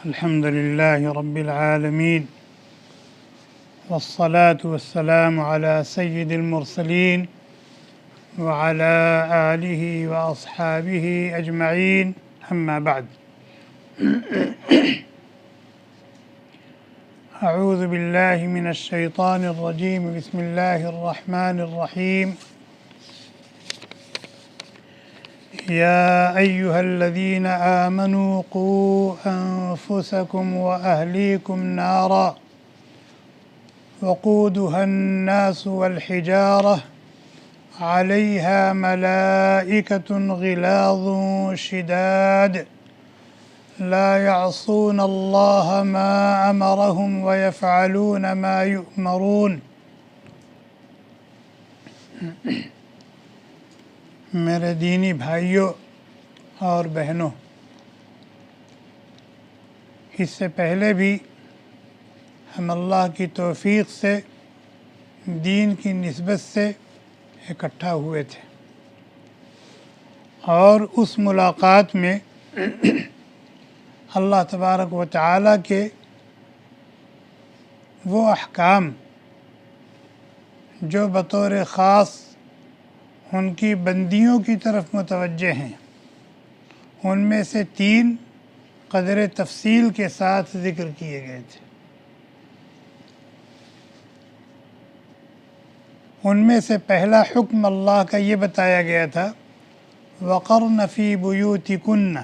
الحمد لله رب العالمين والصلاة والسلام على سيد المرسلين وعلى آله وأصحابه أجمعين أما بعد أعوذ بالله من الشيطان الرجيم بسم الله الرحمن الرحيم يا أيها الذين آمنوا قوا أنفسكم وأهليكم نارا وقودها الناس والحجارة عليها ملائكة غلاظ شداد لا يعصون الله ما أمرهم ويفعلون ما يؤمرون۔ میرے دینی بھائیوں اور بہنوں، اس سے پہلے بھی ہم اللہ کی توفیق سے دین کی نسبت سے اکٹھا ہوئے تھے، اور اس ملاقات میں اللہ تبارک و تعالیٰ کے وہ احکام جو بطور خاص ان کی بندیوں کی طرف متوجہ ہیں، ان میں سے 3 قدر تفصیل کے ساتھ ذکر کیے گئے تھے۔ ان میں سے پہلا حکم اللہ کا یہ بتایا گیا تھا وَقَرْنَ فِي بُيُوتِكُنَّ،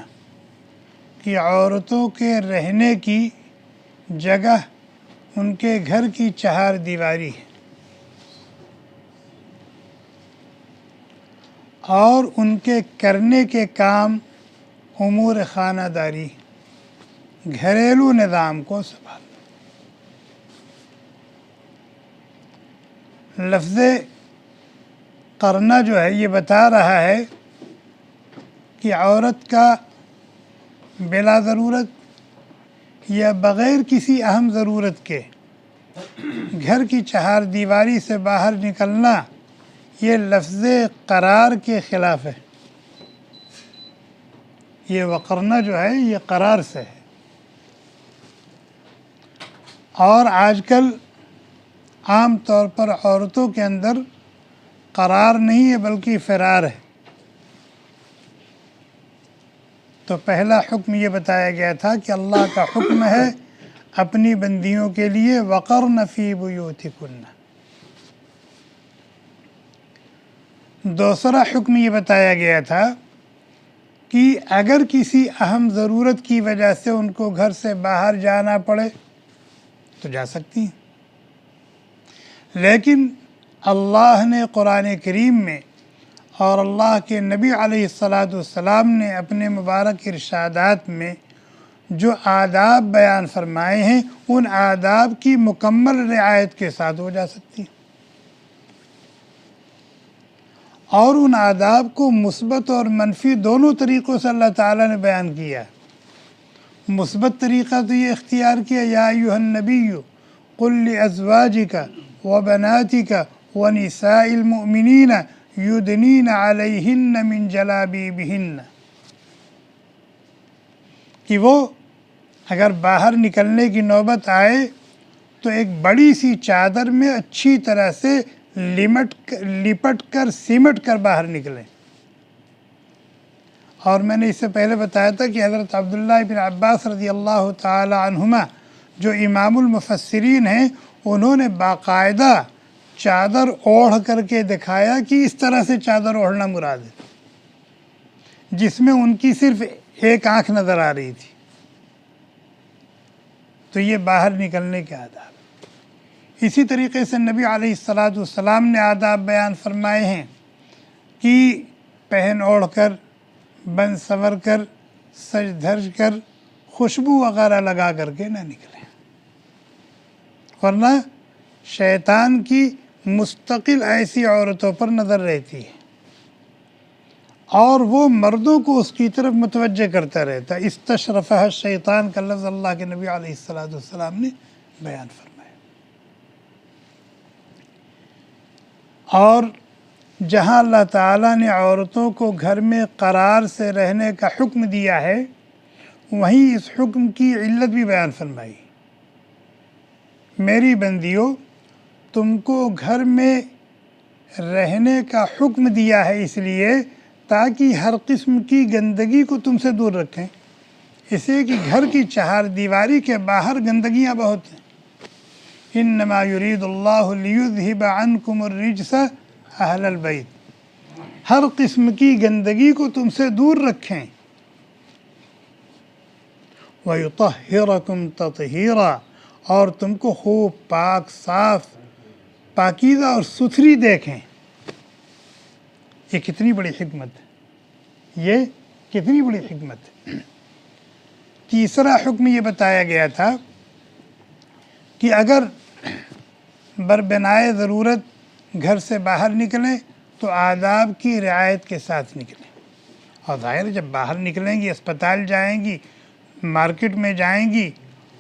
کہ عورتوں کے رہنے کی جگہ ان کے گھر کی 4 دیواری ہے، اور ان کے کرنے کے کام امور خانہ داری، گھریلو نظام کو سنبھالنا۔ لفظ قرنہ جو ہے یہ بتا رہا ہے کہ عورت کا بلا ضرورت یا بغیر کسی اہم ضرورت کے گھر کی 4 دیواری سے باہر نکلنا یہ لفظ قرار کے خلاف ہے۔ یہ وقرنہ جو ہے یہ قرار سے ہے، اور آج کل عام طور پر عورتوں کے اندر قرار نہیں ہے بلکہ فرار ہے۔ تو پہلا حکم یہ بتایا گیا تھا کہ اللہ کا حکم ہے اپنی بندیوں کے لیے وَقَرْنَ فِي بُيُوتِكُنَّ۔ دوسرا حکم یہ بتایا گیا تھا کہ اگر کسی اہم ضرورت کی وجہ سے ان کو گھر سے باہر جانا پڑے تو جا سکتی ہیں، لیکن اللہ نے قرآن کریم میں اور اللہ کے نبی علیہ السلام نے اپنے مبارک ارشادات میں جو آداب بیان فرمائے ہیں ان آداب کی مکمل رعایت کے ساتھ ہو جا سکتی ہیں، اور ان آداب کو مثبت اور منفی دونوں طریقوں سے اللہ تعالیٰ نے بیان کیا۔ مثبت طریقہ تو یہ اختیار کیا یا ایھا النبی قل لازواجک وبناتک ونساء المؤمنین یدنین علیہن من جلابیبہن، کہ وہ اگر باہر نکلنے کی نوبت آئے تو ایک بڑی سی چادر میں اچھی طرح سے لپٹ کر سمٹ کر باہر نکلیں۔ اور میں نے اس سے پہلے بتایا تھا کہ حضرت عبداللہ بن عباس رضی اللہ تعالی عنہما جو امام المفسرین ہیں، انہوں نے باقاعدہ چادر اوڑھ کر کے دکھایا کہ اس طرح سے چادر اوڑھنا مراد ہے، جس میں ان کی صرف ایک آنکھ نظر آ رہی تھی۔ تو یہ باہر نکلنے کے آداب۔ اسی طریقے سے نبی علیہ السلام نے آداب بیان فرمائے ہیں کہ پہن اوڑھ کر، بن سنور کر، سج دھج کر، خوشبو وغیرہ لگا کر کے نہ نکلیں، ورنہ شیطان کی مستقل ایسی عورتوں پر نظر رہتی ہے اور وہ مردوں کو اس کی طرف متوجہ کرتا رہتا ہے۔ استشرفہ الشیطان کا لفظ اللہ کے نبی علیہ السلام نے بیان فرمایا۔ اور جہاں اللہ تعالیٰ نے عورتوں کو گھر میں قرار سے رہنے کا حکم دیا ہے، وہیں اس حکم کی علت بھی بیان فرمائی۔ میری بندیوں، تم کو گھر میں رہنے کا حکم دیا ہے اس لیے تاکہ ہر قسم کی گندگی کو تم سے دور رکھیں، اس لیے کہ گھر کی چہار دیواری کے باہر گندگیاں بہت ہیں۔ انما یرید اللہ لیذہب عنکم الرجس اہل البیت، ہر قسم کی گندگی کو تم سے دور رکھیں۔ وَيُطَهِّرَكُمْ تَطْهِيرًا، اور تم کو خوب پاک صاف پاکیزہ اور ستھری دیکھیں۔ یہ کتنی بڑی حکمت ہے، یہ کتنی بڑی حکمت ہے۔ تیسرا حکم یہ بتایا گیا تھا کہ اگر بربنائے ضرورت گھر سے باہر نکلیں تو آداب کی رعایت کے ساتھ نکلیں۔ اور ظاہر ہے جب باہر نکلیں گی، اسپتال جائیں گی، مارکیٹ میں جائیں گی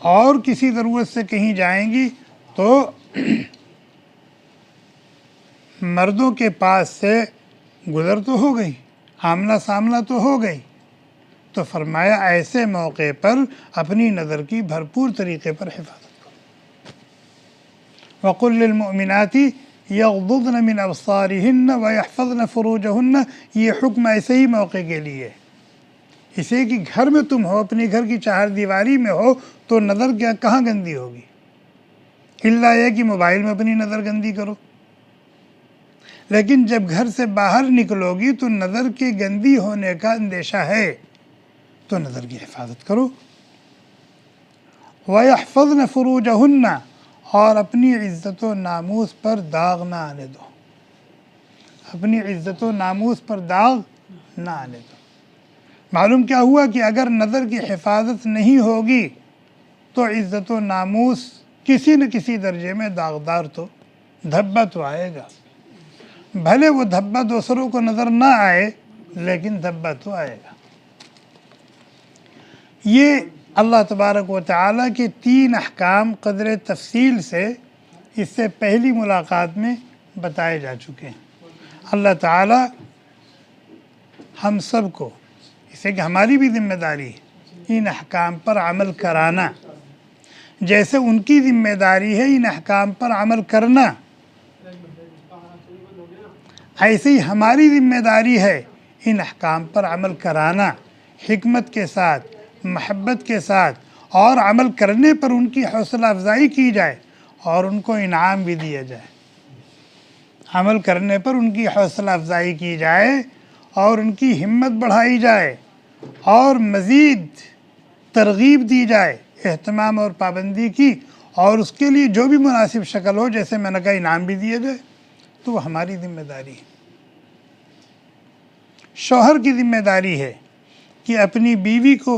اور کسی ضرورت سے کہیں جائیں گی تو مردوں کے پاس سے گزر تو ہو گئی، آمنا سامنا تو ہو گئی، تو فرمایا ایسے موقع پر اپنی نظر کی بھرپور طریقے پر حفاظت کرو۔ وَقُلْ لِلْمُؤْمِنَاتِ يَغْضُضْنَ مِنْ أَبْصَارِهِنَّ وَيَحْفَظْنَ فُرُوجَهُنَّ، یہ حکم ایسے ہی موقع کے لیے ہے۔ اسے کہ گھر میں تم ہو، اپنی گھر کی چہار دیواری میں ہو تو نظر کہاں گندی ہوگی، الا یہ کہ موبائل میں اپنی نظر گندی کرو۔ لیکن جب گھر سے باہر نکلو گی تو نظر کے گندی ہونے کا اندیشہ ہے، تو نظر کی حفاظت کرو۔ وَيَحْفَظْنَ فُرُوجَهُنَّ، اور اپنی عزت و ناموس پر داغ نہ آنے دو، اپنی عزت و ناموس پر داغ نہ آنے دو۔ معلوم کیا ہوا کہ اگر نظر کی حفاظت نہیں ہوگی تو عزت و ناموس کسی نہ کسی درجے میں داغدار تو دھبا تو آئے گا، بھلے وہ دھبا دوسروں کو نظر نہ آئے لیکن دھبا تو آئے گا۔ یہ اللہ تبارک و تعالیٰ کے 3 احکام قدر تفصیل سے اس سے پہلی ملاقات میں بتائے جا چکے ہیں۔ اللہ تعالیٰ ہم سب کو، اسے کہ ہماری بھی ذمہ داری ہے ان احکام پر عمل کرانا، جیسے ان کی ذمہ داری ہے ان احکام پر عمل کرنا، ایسے ہی ہماری ذمہ داری ہے ان احکام پر عمل کرانا، حکمت کے ساتھ، محبت کے ساتھ، اور عمل کرنے پر ان کی حوصلہ افزائی کی جائے اور ان کو انعام بھی دیا جائے۔ عمل کرنے پر ان کی حوصلہ افزائی کی جائے اور ان کی ہمت بڑھائی جائے اور مزید ترغیب دی جائے اہتمام اور پابندی کی، اور اس کے لیے جو بھی مناسب شکل ہو، جیسے میں نے کہا انعام بھی دیا جائے، تو وہ ہماری ذمہ داری ہے۔ شوہر کی ذمہ داری ہے کہ اپنی بیوی کو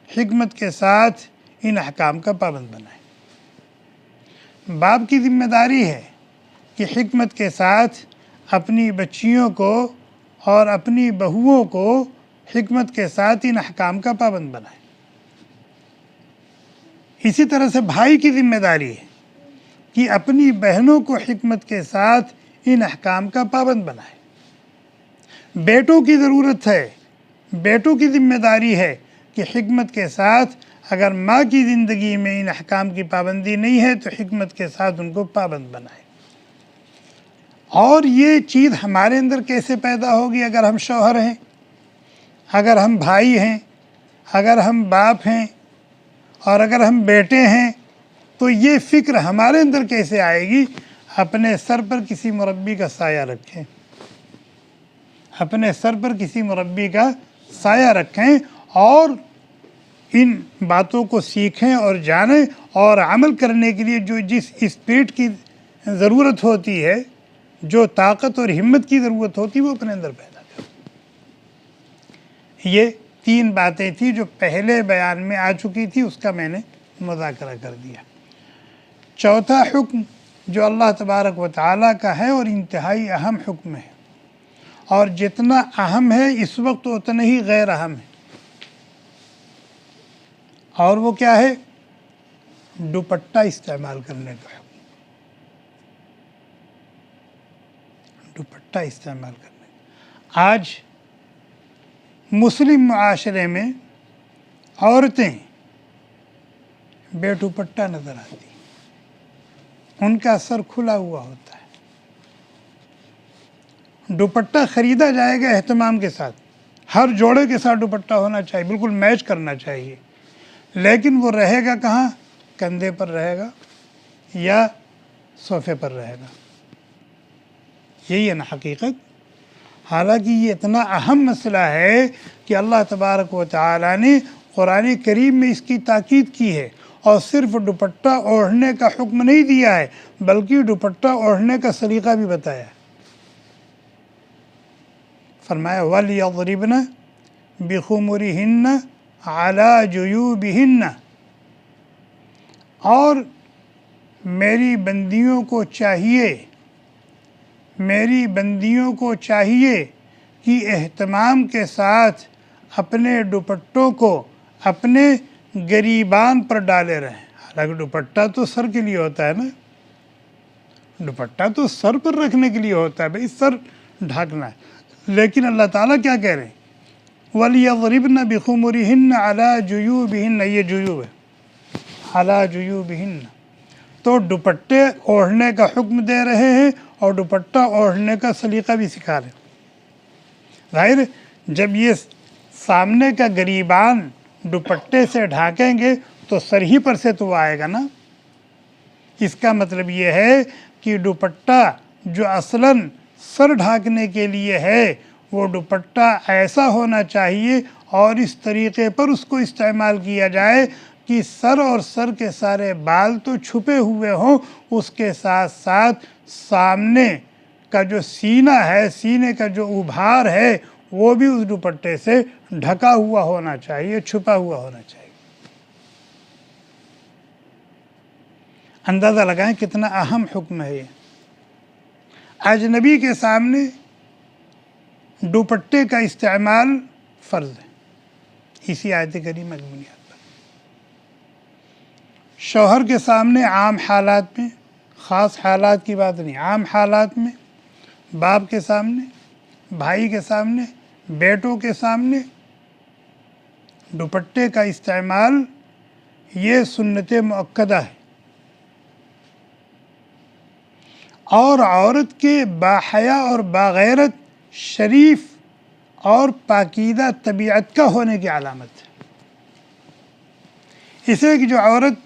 حکمت کے ساتھ ان احکام کا پابند بنائے۔ باپ کی ذمہ داری ہے کہ حکمت کے ساتھ اپنی بچیوں کو اور اپنی بہوؤں کو حکمت کے ساتھ ان احکام کا پابند بنائے۔ اسی طرح سے بھائی کی ذمہ داری ہے کہ اپنی بہنوں کو حکمت کے ساتھ ان احکام کا پابند بنائے۔ بیٹوں کی ضرورت ہے، بیٹوں کی ذمہ داری ہے کہ حکمت کے ساتھ اگر ماں کی زندگی میں ان احکام کی پابندی نہیں ہے تو حکمت کے ساتھ ان کو پابند بنائے۔ اور یہ چیز ہمارے اندر کیسے پیدا ہوگی؟ اگر ہم شوہر ہیں، اگر ہم بھائی ہیں، اگر ہم باپ ہیں اور اگر ہم بیٹے ہیں، تو یہ فکر ہمارے اندر کیسے آئے گی؟ اپنے سر پر کسی مربی کا سایہ رکھیں، اپنے سر پر کسی مربی کا سایہ رکھیں اور ان باتوں کو سیکھیں اور جانیں، اور عمل کرنے کے لیے جو جس اسپرٹ کی ضرورت ہوتی ہے، جو طاقت اور ہمت کی ضرورت ہوتی ہے، وہ اپنے اندر پیدا کریں۔ یہ 3 باتیں تھیں جو پہلے بیان میں آ چکی تھی، اس کا میں نے مذاکرہ کر دیا۔ چوتھا حکم جو اللہ تبارک و تعالیٰ کا ہے اور انتہائی اہم حکم ہے، اور جتنا اہم ہے اس وقت اتنا ہی غیر اہم ہے، اور وہ کیا ہے؟ دوپٹہ استعمال کرنے کا حکم۔ دوپٹہ استعمال کرنے کا۔ آج مسلم معاشرے میں عورتیں بے دوپٹہ نظر آتی، ان کا سر کھلا ہوا ہوتا ہے۔ دوپٹہ خریدا جائے گا اہتمام کے ساتھ، ہر جوڑے کے ساتھ دوپٹہ ہونا چاہیے، بالکل میچ کرنا چاہیے، لیکن وہ رہے گا کہاں؟ کندھے پر رہے گا یا صوفے پر رہے گا۔ یہی ہے نا حقیقت۔ حالانکہ یہ اتنا اہم مسئلہ ہے کہ اللہ تبارک و تعالیٰ نے قرآن کریم میں اس کی تاکید کی ہے، اور صرف دوپٹہ اوڑھنے کا حکم نہیں دیا ہے بلکہ دوپٹہ اوڑھنے کا سلیقہ بھی بتایا ہے۔ فرمایا وَلْيَضْرِبْنَ بِخُمُرِهِنَّ عَلَى جُيُوبِهِنَّ، اور میری بندیوں کو چاہیے کہ اہتمام کے ساتھ اپنے دوپٹوں کو اپنے گریبان پر ڈالے رہیں۔ حالانکہ دوپٹہ تو سر کے لیے ہوتا ہے نا، دوپٹہ تو سر پر رکھنے کے لیے ہوتا ہے، بھئی سر ڈھانکنا ہے، لیکن اللہ تعالیٰ کیا کہہ رہے ہیں؟ وَلْيَضْرِبْنَ بِخُمُرِهِنَّ عَلَى جُيُوبِهِنَّ، یہ جیوب ہے، عَلَى جُيُوبِهِنَّ، تو دوپٹے اوڑھنے کا حکم دے رہے ہیں اور دوپٹہ اوڑھنے کا سلیقہ بھی سکھا رہے ہیں۔ ظاہر جب یہ سامنے کا گریبان دوپٹے سے ڈھانکیں گے تو سر ہی پر سے تو آئے گا نا۔ اس کا مطلب یہ ہے کہ دوپٹہ جو اصلاً سر ڈھانکنے کے لیے ہے وہ دوپٹہ ایسا ہونا چاہیے اور اس طریقے پر اس کو استعمال کیا جائے کہ سر اور سر کے سارے بال تو چھپے ہوئے ہوں، اس کے ساتھ ساتھ سامنے کا جو سینہ ہے، سینے کا جو ابھار ہے وہ بھی اس دوپٹے سے ڈھکا ہوا ہونا چاہیے، چھپا ہوا ہونا چاہیے۔ اندازہ لگائیں کتنا اہم حکم ہے یہ۔ اجنبی کے سامنے دوپٹے کا استعمال فرض ہے اسی آیت کریمہ کی بنیاد پر۔ شوہر کے سامنے عام حالات میں، خاص حالات کی بات نہیں، عام حالات میں، باپ کے سامنے، بھائی کے سامنے، بیٹوں کے سامنے دوپٹے کا استعمال یہ سنت مؤکدہ ہے، اور عورت کے باحیا اور باغیرت، شریف اور پاکیزہ طبیعت کا ہونے کی علامت ہے۔ اسے کہ جو عورت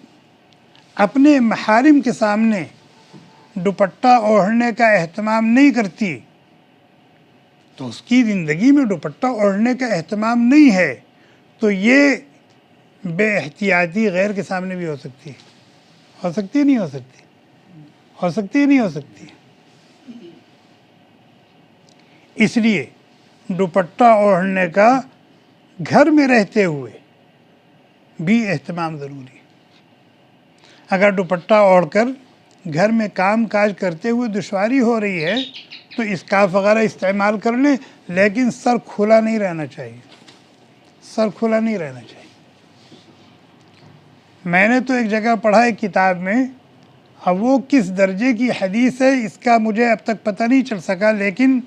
اپنے محارم کے سامنے دوپٹہ اوڑھنے کا اہتمام نہیں کرتی تو اس کی زندگی میں دوپٹہ اوڑھنے کا اہتمام نہیں ہے، تو یہ بے احتیاطی غیر کے سامنے بھی ہو سکتی ہے۔ ہو سکتی ہے نہیں ہو سکتی؟ ہو سکتی ہے نہیں ہو سکتی؟ اس لیے دوپٹہ اوڑھنے کا گھر میں رہتے ہوئے بھی اہتمام ضروری ہے۔ اگر دوپٹہ اوڑھ کر گھر میں کام کاج کرتے ہوئے دشواری ہو رہی ہے تو اسکارف وغیرہ استعمال کر لیں، لیکن سر کھلا نہیں رہنا چاہیے، سر کھلا نہیں رہنا چاہیے۔ میں نے تو ایک جگہ پڑھا ہے کتاب میں، اب وہ کس درجے کی حدیث ہے اس کا مجھے اب تک پتہ نہیں چل سکا، لیکن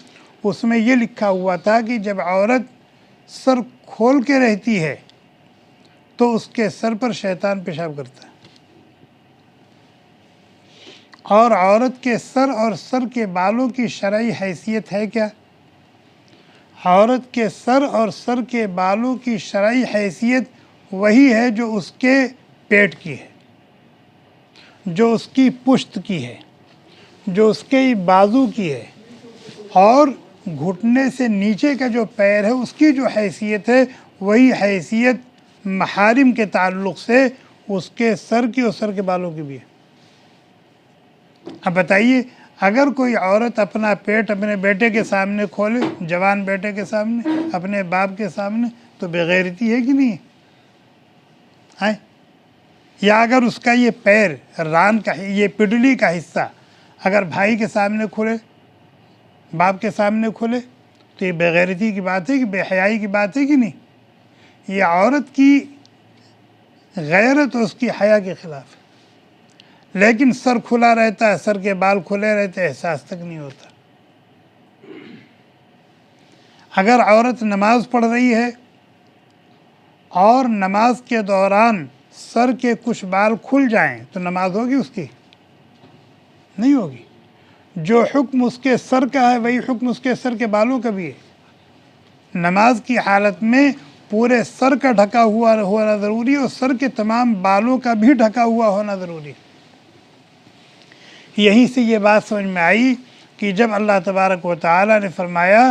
اس میں یہ لکھا ہوا تھا کہ جب عورت سر کھول کے رہتی ہے تو اس کے سر پر شیطان پیشاب کرتا ہے، اور عورت کے سر اور سر کے بالوں کی شرعی حیثیت ہے کیا؟ عورت کے سر اور سر کے بالوں کی شرعی حیثیت وہی ہے جو اس کے پیٹ کی ہے، جو اس کی پشت کی ہے، جو اس کے بازو کی ہے، اور گھٹنے سے نیچے کا جو پیر ہے اس کی جو حیثیت ہے وہی حیثیت محارم کے تعلق سے اس کے سر کی اور سر کے بالوں کی بھی ہے۔ اب بتائیے اگر کوئی عورت اپنا پیٹ اپنے بیٹے کے سامنے کھولے، جوان بیٹے کے سامنے، اپنے باپ کے سامنے، تو بے غیرتی ہے کہ نہیں ہے؟ یا اگر اس کا یہ پیر ران کا، یہ پڈلی کا حصہ اگر بھائی کے سامنے کھلے، باپ کے سامنے کھلے، تو یہ بے غیرتی کی بات ہے کہ بے حیائی کی بات ہے کہ نہیں؟ یہ عورت کی غیرت اور اس کی حیا کے خلاف ہے۔ لیکن سر کھلا رہتا ہے، سر کے بال کھلے رہتے ہیں، احساس تک نہیں ہوتا۔ اگر عورت نماز پڑھ رہی ہے اور نماز کے دوران سر کے کچھ بال کھل جائیں تو نماز ہوگی اس کی؟ نہیں ہوگی۔ جو حکم اس کے سر کا ہے وہی حکم اس کے سر کے بالوں کا بھی ہے۔ نماز کی حالت میں پورے سر کا ڈھکا ہوا ہونا ضروری ہے اور سر کے تمام بالوں کا بھی ڈھکا ہوا ہونا ضروری ہے۔ یہیں سے یہ بات سمجھ میں آئی کہ جب اللہ تبارک و تعالیٰ نے فرمایا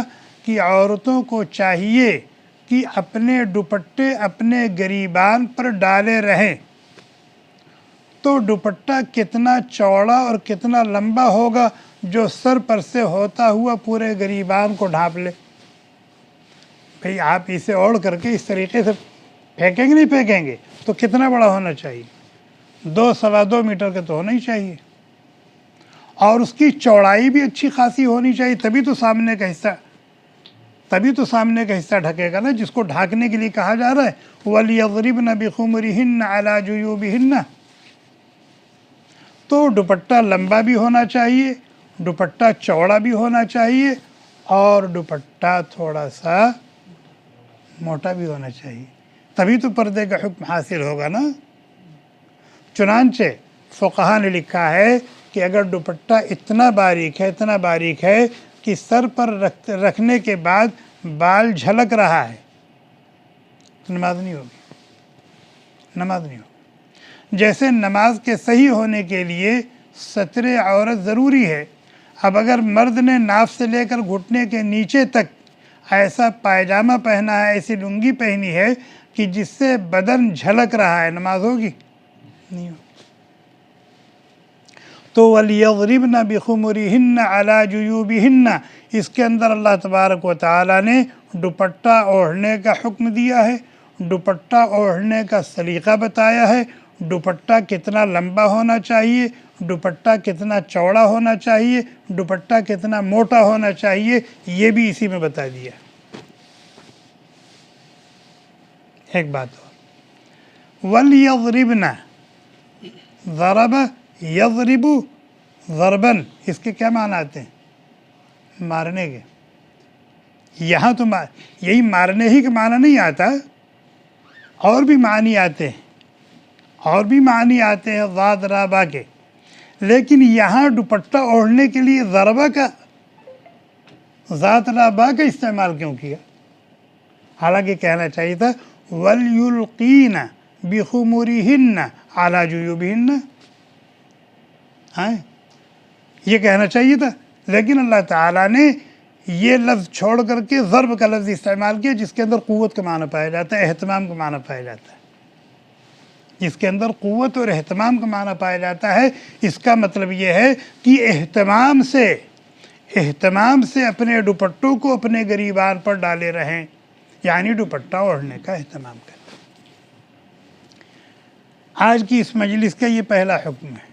کہ عورتوں کو چاہیے کہ اپنے دوپٹے اپنے گریبان پر ڈالے رہیں، تو دوپٹہ کتنا چوڑا اور کتنا لمبا ہوگا جو سر پر سے ہوتا ہوا پورے گریبان کو ڈھانپ لے؟ بھئی آپ اسے اوڑھ کر کے اس طریقے سے پھینکیں گے نہیں پھینکیں گے تو کتنا بڑا ہونا چاہیے؟ 2 سوا 2 میٹر کا تو ہونا ہی چاہیے، اور اس کی چوڑائی بھی اچھی خاصی ہونی چاہیے، تبھی تو سامنے کا حصہ ڈھکے گا نا، جس کو ڈھانکنے کے لیے کہا جا رہا ہے وَلْيَضْرِبْنَ بِخُمُرِهِنَّ عَلَى جُيُوبِهِنَّ۔ تو دوپٹہ لمبا بھی ہونا چاہیے، دوپٹہ چوڑا بھی ہونا چاہیے، اور دوپٹہ تھوڑا سا موٹا بھی ہونا چاہیے، تبھی تو پردے کا حکم حاصل ہوگا نا۔ چنانچہ فقہا نے لکھا ہے کہ اگر دوپٹہ اتنا باریک ہے کہ سر پر رکھنے کے بعد بال جھلک رہا ہے تو نماز نہیں ہوگی۔ جیسے نماز کے صحیح ہونے کے لیے ستر عورت ضروری ہے، اب اگر مرد نے ناف سے لے کر گھٹنے کے نیچے تک ایسا پائجامہ پہنا ہے، ایسی لنگی پہنی ہے کہ جس سے بدن جھلک رہا ہے، نماز ہوگی؟ نہیں ہوگی۔ تو وَلْيَضْرِبْنَ بِخُمُرِهِنَّ عَلَى جُيُوبِهِنَّ، اس کے اندر اللہ تبارک و تعالیٰ نے دوپٹہ اوڑھنے کا حکم دیا ہے، دوپٹہ اوڑھنے کا سلیقہ بتایا ہے، دوپٹہ کتنا لمبا ہونا چاہیے، دوپٹہ کتنا چوڑا ہونا چاہیے، دوپٹہ کتنا موٹا ہونا چاہیے، یہ بھی اسی میں بتا دیا۔ ایک بات اور، وَلْيَضْرِبْنَ، ضرب یضرب ضربن، اس کے کیا معنی آتے ہیں؟ مارنے کے۔ یہاں تو یہی مارنے ہی کا معنی نہیں آتا، اور بھی معنی آتے ہیں ذات رابع کے، لیکن یہاں دوپٹہ اوڑھنے کے لیے ضربہ کا، ذات رابع کا استعمال کیوں کیا؟ حالانکہ کہنا چاہیے تھا وَلْيُلْقِينَ بِخُمُرِهِنَّ عَلَى جُيُوبِهِنَّ، یہ کہنا چاہیے تھا، لیکن اللہ تعالیٰ نے یہ لفظ چھوڑ کر کے ضرب کا لفظ استعمال کیا، جس کے اندر قوت کا معنی پایا جاتا ہے، اہتمام کا معنی پایا جاتا ہے، جس کے اندر قوت اور اہتمام کا معنی پایا جاتا ہے۔ اس کا مطلب یہ ہے کہ اہتمام سے اپنے دوپٹوں کو اپنے گریبان پر ڈالے رہیں، یعنی دوپٹہ اوڑھنے کا اہتمام کریں۔ آج کی اس مجلس کا یہ پہلا حکم ہے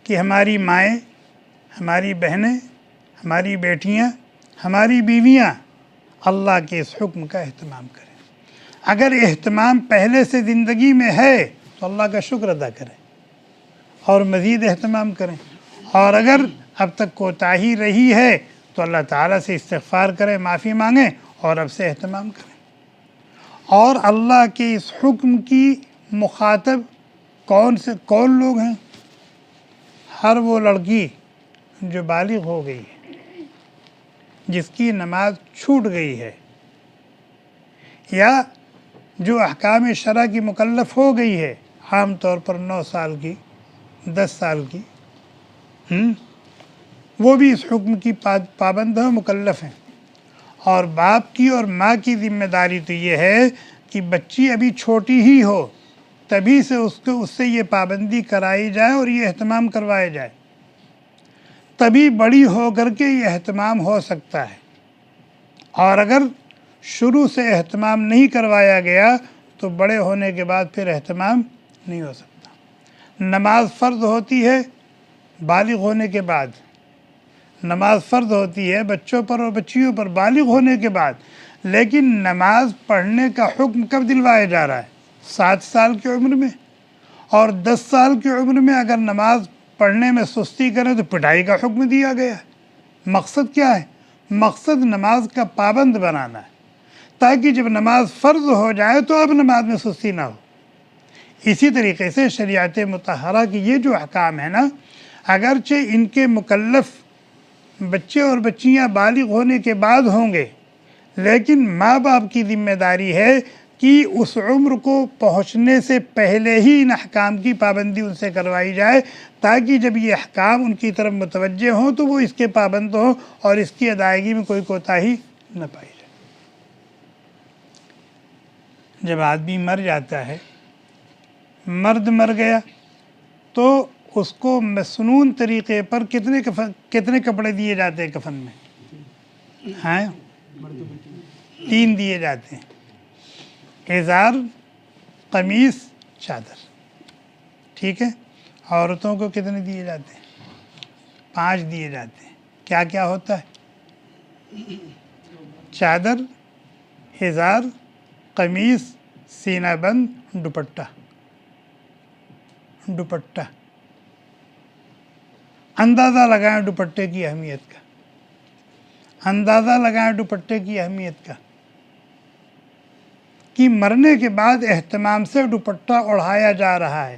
کہ ہماری مائیں، ہماری بہنیں، ہماری بیٹیاں، ہماری بیویاں اللہ کے اس حکم کا اہتمام کریں۔ اگر اہتمام پہلے سے زندگی میں ہے تو اللہ کا شکر ادا کریں اور مزید اہتمام کریں، اور اگر اب تک کوتاہی رہی ہے تو اللہ تعالیٰ سے استغفار کریں، معافی مانگیں اور اب سے اہتمام کریں۔ اور اللہ کے اس حکم کی مخاطب کون لوگ ہیں؟ ہر وہ لڑکی جو بالغ ہو گئی ہے، جس کی نماز چھوٹ گئی ہے، یا جو احکام شرع کی مکلف ہو گئی ہے، عام طور پر 9 سال کی، 10 سال کی، وہ بھی اس حکم کی پابند ہیں، مکلف ہیں۔ اور باپ کی اور ماں کی ذمہ داری تو یہ ہے کہ بچی ابھی چھوٹی ہی ہو تبھی سے اس سے یہ پابندی کرائی جائے اور یہ اہتمام کروایا جائے، تبھی بڑی ہو کر کے یہ اہتمام ہو سکتا ہے۔ اور اگر شروع سے اہتمام نہیں کروایا گیا تو بڑے ہونے کے بعد پھر اہتمام نہیں ہو سکتا۔ نماز فرض ہوتی ہے بالغ ہونے کے بعد، نماز فرض ہوتی ہے بچوں پر اور بچیوں پر بالغ ہونے کے بعد، لیکن نماز پڑھنے کا حکم کب دلوایا جا رہا ہے؟ 7 سال کی عمر میں، اور 10 سال کی عمر میں اگر نماز پڑھنے میں سستی کریں تو پٹائی کا حکم دیا گیا ہے۔ مقصد کیا ہے؟ مقصد نماز کا پابند بنانا ہے تاکہ جب نماز فرض ہو جائے تو اب نماز میں سستی نہ ہو۔ اسی طریقے سے شریعت مطہرہ کی یہ جو احکام ہیں نا، اگرچہ ان کے مکلف بچے اور بچیاں بالغ ہونے کے بعد ہوں گے، لیکن ماں باپ کی ذمہ داری ہے کہ اس عمر کو پہنچنے سے پہلے ہی ان احکام کی پابندی ان سے کروائی جائے، تاکہ جب یہ احکام ان کی طرف متوجہ ہوں تو وہ اس کے پابند ہوں اور اس کی ادائیگی میں کوئی کوتاہی نہ پائی جائے۔ جب آدمی مر جاتا ہے، مرد مر گیا، تو اس کو مسنون طریقے پر کتنے کپڑے دیے جاتے ہیں کفن میں؟ ہاں، 3 دیے جاتے ہیں، ازار، قمیص، چادر، ٹھیک ہے۔ عورتوں کو کتنے دیے جاتے ہیں؟ 5 دیے جاتے ہیں۔ کیا کیا ہوتا ہے؟ چادر، ازار، قمیص، سینہ بند، دوپٹہ۔ دوپٹہ، اندازہ لگائیں دوپٹے کی اہمیت کا، اندازہ لگائیں دوپٹے کی اہمیت کا، کہ مرنے کے بعد اہتمام سے دوپٹہ اڑھایا جا رہا ہے،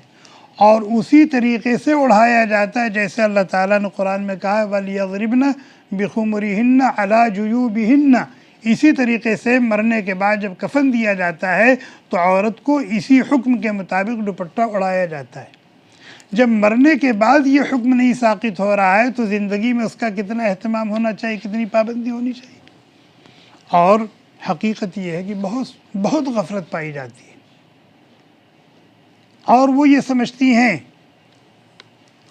اور اسی طریقے سے اڑھایا جاتا ہے جیسے اللہ تعالیٰ نے قرآن میں کہا ہے وَلْيَضْرِبْنَ بِخُمُرِهِنَّ عَلَى جُيُوبِهِنَّ۔ اسی طریقے سے مرنے کے بعد جب کفن دیا جاتا ہے تو عورت کو اسی حکم کے مطابق دوپٹہ اڑایا جاتا ہے۔ جب مرنے کے بعد یہ حکم نہیں ساقط ہو رہا ہے تو زندگی میں اس کا کتنا اہتمام ہونا چاہیے، کتنی پابندی ہونی چاہیے۔ اور حقیقت یہ ہے کہ بہت غفلت پائی جاتی ہے، اور وہ یہ سمجھتی ہیں،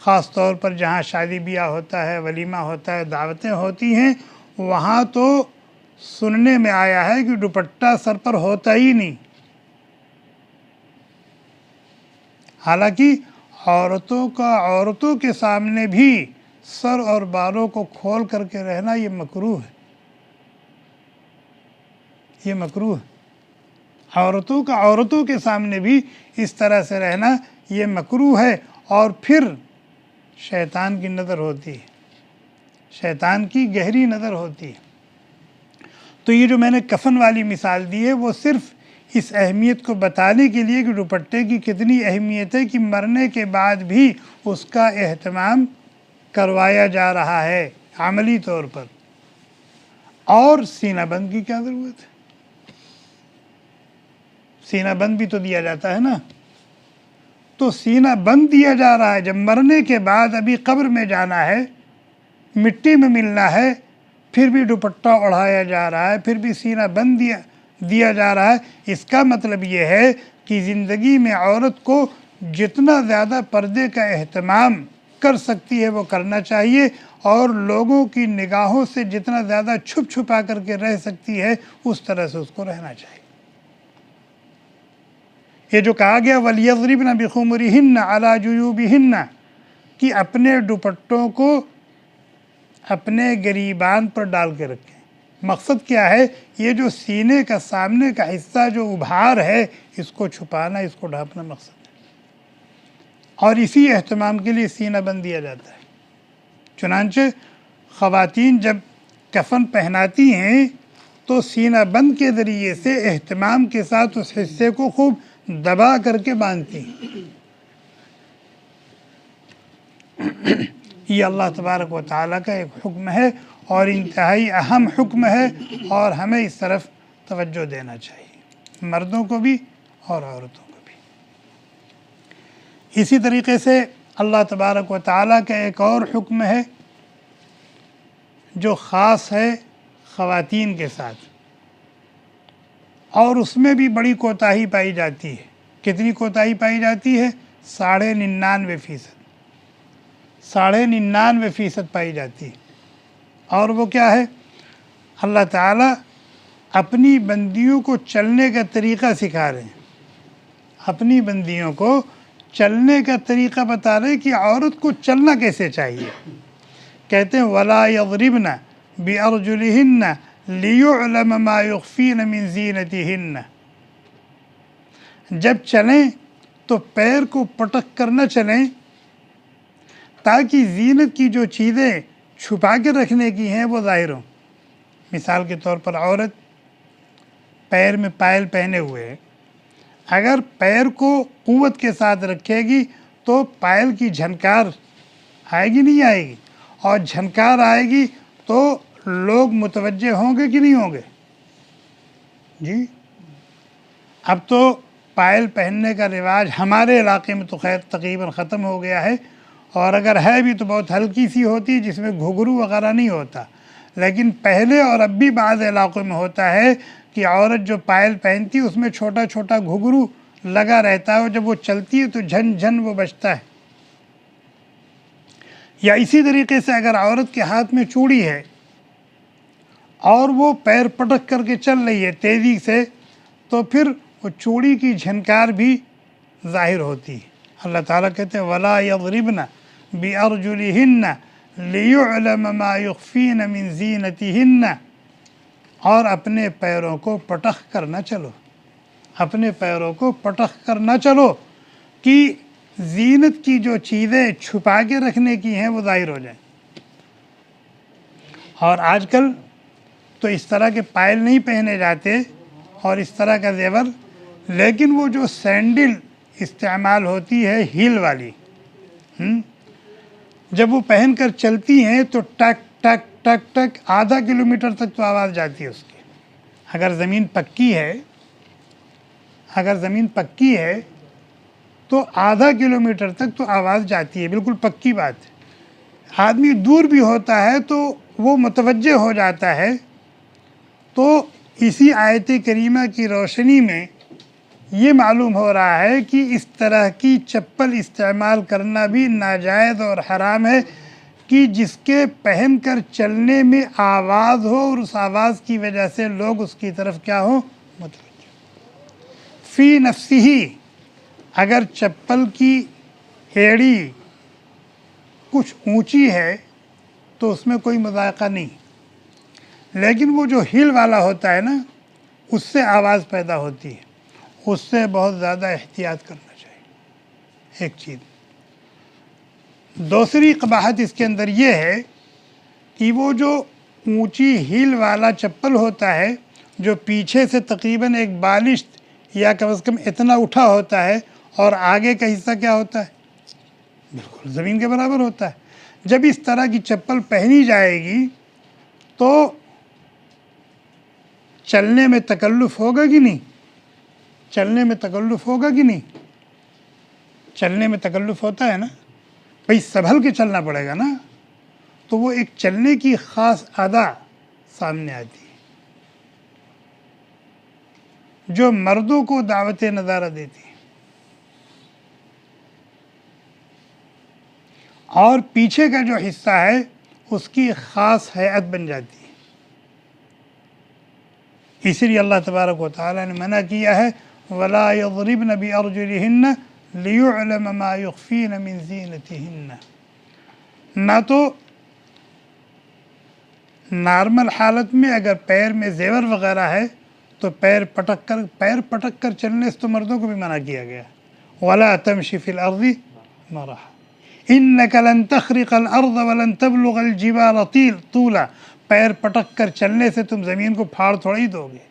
خاص طور پر جہاں شادی بیاہ ہوتا ہے، ولیمہ ہوتا ہے، دعوتیں ہوتی ہیں، وہاں تو سننے میں آیا ہے کہ دوپٹہ سر پر ہوتا ہی نہیں۔ حالانکہ عورتوں کے سامنے بھی سر اور بالوں کو کھول کر کے رہنا یہ مکروہ ہے، یہ مکروہ ہے۔ عورتوں کے سامنے بھی اس طرح سے رہنا یہ مکروہ ہے، اور پھر شیطان کی نظر ہوتی ہے، شیطان کی گہری نظر ہوتی ہے۔ تو یہ جو میں نے کفن والی مثال دی ہے وہ صرف اس اہمیت کو بتانے کے لیے کہ دوپٹے کی کتنی اہمیت ہے، کہ مرنے کے بعد بھی اس کا اہتمام کروایا جا رہا ہے عملی طور پر۔ اور سینہ بند کی کیا ضرورت ہے؟ سینہ بند بھی تو دیا جاتا ہے نا۔ تو سینہ بند دیا جا رہا ہے، جب مرنے کے بعد ابھی قبر میں جانا ہے، مٹی میں ملنا ہے، پھر بھی دوپٹہ اڑھایا جا رہا ہے، پھر بھی سینہ بند دیا جا رہا ہے۔ اس کا مطلب یہ ہے کہ زندگی میں عورت کو جتنا زیادہ پردے کا اہتمام کر سکتی ہے وہ کرنا چاہیے، اور لوگوں کی نگاہوں سے جتنا زیادہ چھپا کر کے رہ سکتی ہے اس طرح سے اس کو رہنا چاہیے۔ یہ جو کہا گیا وَلْيَضْرِبْنَ بِخُمُرِهِنَّ عَلَى جُيُوبِهِنَّ، کہ اپنے دوپٹوں کو اپنے گریبان پر ڈال کے رکھیں۔ مقصد کیا ہے؟ یہ جو سینے کا سامنے کا حصہ جو ابھار ہے اس کو چھپانا، اس کو ڈھانپنا مقصد ہے، اور اسی اہتمام کے لیے سینہ بند دیا جاتا ہے۔ چنانچہ خواتین جب کفن پہناتی ہیں تو سینہ بند کے ذریعے سے اہتمام کے ساتھ اس حصے کو خوب دبا کر کے باندھتی ہیں۔ یہ اللہ تبارک و تعالیٰ کا ایک حکم ہے، اور انتہائی اہم حکم ہے، اور ہمیں اس طرف توجہ دینا چاہیے، مردوں کو بھی اور عورتوں کو بھی۔ اسی طریقے سے اللہ تبارک و تعالیٰ کا ایک اور حکم ہے جو خاص ہے خواتین کے ساتھ، اور اس میں بھی بڑی کوتاہی پائی جاتی ہے۔ کتنی کوتاہی پائی جاتی ہے؟ 99.5%، 99.5% پائی جاتی ہے۔ اور وہ کیا ہے؟ اللہ تعالیٰ اپنی بندیوں کو چلنے کا طریقہ سکھا رہے ہیں، اپنی بندیوں کو چلنے کا طریقہ بتا رہے ہیں کہ عورت کو چلنا کیسے چاہیے۔ کہتے ہیں وَلَا يَضْرِبْنَ بِأَرْجُلِهِنَّ لِيُعْلَمَ مَا يُخْفِينَ مِنْ زِينَتِهِنَّ۔ جب چلیں تو پیر کو پٹک کر نہ چلیں، تاکہ زینت کی جو چیزیں چھپا کے رکھنے کی ہیں وہ ظاہر ہوں۔ مثال کے طور پر عورت پیر میں پائل پہنے ہوئے ہے، اگر پیر کو قوت کے ساتھ رکھے گی تو پائل کی جھنکار آئے گی نہیں آئے گی، اور جھنکار آئے گی تو لوگ متوجہ ہوں گے کہ نہیں ہوں گے؟ جی اب تو پائل پہننے کا رواج ہمارے علاقے میں تو خیر تقریباً ختم ہو گیا ہے، اور اگر ہے بھی تو بہت ہلکی سی ہوتی ہے جس میں گھگھرو وغیرہ نہیں ہوتا، لیکن پہلے اور اب بھی بعض علاقوں میں ہوتا ہے کہ عورت جو پائل پہنتی ہے اس میں چھوٹا چھوٹا گھگھرو لگا رہتا ہے، اور جب وہ چلتی ہے تو جھن جھن وہ بجتا ہے۔ یا اسی طریقے سے اگر عورت کے ہاتھ میں چوڑی ہے اور وہ پیر پٹک کر کے چل رہی ہے تیزی سے، تو پھر وہ چوڑی کی جھنکار بھی ظاہر ہوتی ہے۔ اللہ تعالیٰ کہتے ہیں وَلَا يَضْرِبْنَ بِأَرْجُلِهِنَّ لِيُعْلَمَ مَا يُخْفِينَ مِنْ زِينَتِهِنَّ، اور اپنے پیروں کو پٹخ کر نہ چلو، اپنے پیروں کو پٹخ کر نہ چلو کہ زینت کی جو چیزیں چھپا کے رکھنے کی ہیں وہ ظاہر ہو جائیں۔ اور آج کل تو اس طرح کے پائل نہیں پہنے جاتے اور اس طرح کا زیور، لیکن وہ جو سینڈل استعمال ہوتی ہے ہیل والی، جب وہ پہن کر چلتی ہیں تو ٹک ٹک ٹک ٹک آدھا کلومیٹر تک تو آواز جاتی ہے اس کی۔ اگر زمین پکی ہے تو آدھا کلومیٹر تک تو آواز جاتی ہے، بالکل پکی بات ہے۔ آدمی دور بھی ہوتا ہے تو وہ متوجہ ہو جاتا ہے۔ تو اسی آیت کریمہ کی روشنی میں یہ معلوم ہو رہا ہے کہ اس طرح کی چپل استعمال کرنا بھی ناجائز اور حرام ہے کہ جس کے پہن کر چلنے میں آواز ہو اور اس آواز کی وجہ سے لوگ اس کی طرف کیا ہو متوجہ۔ فی نفسہ، اگر چپل کی ایڑی کچھ اونچی ہے تو اس میں کوئی مذائقہ نہیں، لیکن وہ جو ہیل والا ہوتا ہے نا اس سے آواز پیدا ہوتی ہے، اس سے بہت زیادہ احتیاط کرنا چاہیے۔ ایک چیز دوسری قباحت اس کے اندر یہ ہے کہ وہ جو اونچی ہیل والا چپل ہوتا ہے جو پیچھے سے تقریباً ایک بالشت یا کم از کم اتنا اٹھا ہوتا ہے اور آگے کا حصہ کیا ہوتا ہے بالکل زمین کے برابر ہوتا ہے، جب اس طرح کی چپل پہنی جائے گی تو چلنے میں تکلف ہوگا کہ نہیں؟ چلنے میں تکلف ہوگا کہ نہیں؟ چلنے میں تکلف ہوتا ہے نا، بھئی سنبھل کے چلنا پڑے گا نا، تو وہ ایک چلنے کی خاص ادا سامنے آتی ہے جو مردوں کو دعوت نظارہ دیتی ہے، اور پیچھے کا جو حصہ ہے اس کی خاص ہیئت بن جاتی ہے۔ اسی لیے اللہ تبارک و تعالیٰ نے منع کیا ہے وَلَا يَضْرِبْنَ بِأَرْجُلِهِنَّ لِيُعْلَمَ مَا يُخْفِينَ مِنْ زِينَتِهِنَّ۔ نہ تو نارمل حالت میں اگر پیر میں زیور وغیرہ ہے تو پیر پٹک کر چلنے سے تو مردوں کو بھی منع کیا گیا، وَلَا تَمْشِ فِي الْأَرْضِ مَرَحًا إِنَّكَ لَن تَخْرِقَ الْأَرْضَ وَلَن تَبْلُغَ الْجِبَالَ طُولًا، پیر پٹک کر چلنے سے تم زمین کو پھاڑ تھوڑی دو گے،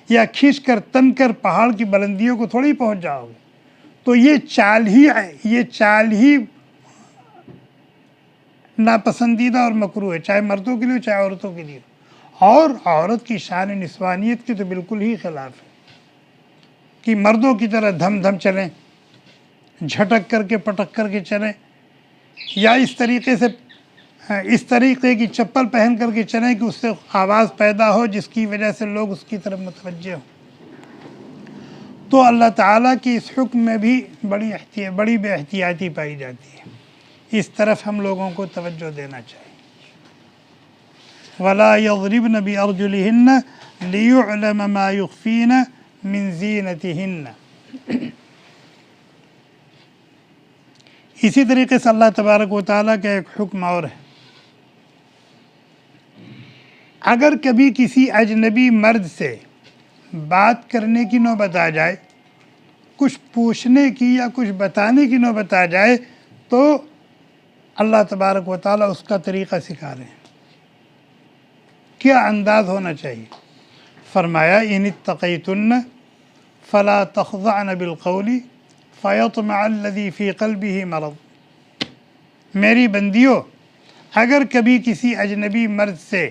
یا کھینچ کر تن کر پہاڑ کی بلندیوں کو تھوڑی پہنچ جاؤ گے۔ تو یہ چال ہی ناپسندیدہ اور مکروہ ہے، چاہے مردوں کے لیے چاہے عورتوں کے لیے، اور عورت کی شان نسوانیت کی تو بالکل ہی خلاف ہے کہ مردوں کی طرح دھم دھم چلیں، جھٹک کر کے پٹک کر کے چلیں، یا اس طریقے کی چپل پہن کر کے چلیں کہ اس سے آواز پیدا ہو جس کی وجہ سے لوگ اس کی طرف متوجہ ہوں۔ تو اللہ تعالیٰ کی اس حکم میں بھی بڑی بے احتیاطی پائی جاتی ہے، اس طرف ہم لوگوں کو توجہ دینا چاہیے۔ وَلَا يَضْرِبْنَ بِأَرْجُلِهِنَّ لِيُعْلَمَ مَا يُخْفِينَ مِنْ زِينَتِهِنَّ۔ اسی طریقے سے اللہ تبارک و تعالیٰ کا ایک حکم اور ہے، اگر کبھی کسی اجنبی مرد سے بات کرنے کی نوبت آ جائے، کچھ پوچھنے کی یا کچھ بتانے کی نوبت آ جائے، تو اللہ تبارک و تعالیٰ اس کا طریقہ سکھا رہے ہیں، کیا انداز ہونا چاہیے۔ فرمایا ان اتقیتن فلا تخضعن بالقول فیطمع الذی فی قلبہ مرض، میری بندیوں اگر کبھی کسی اجنبی مرد سے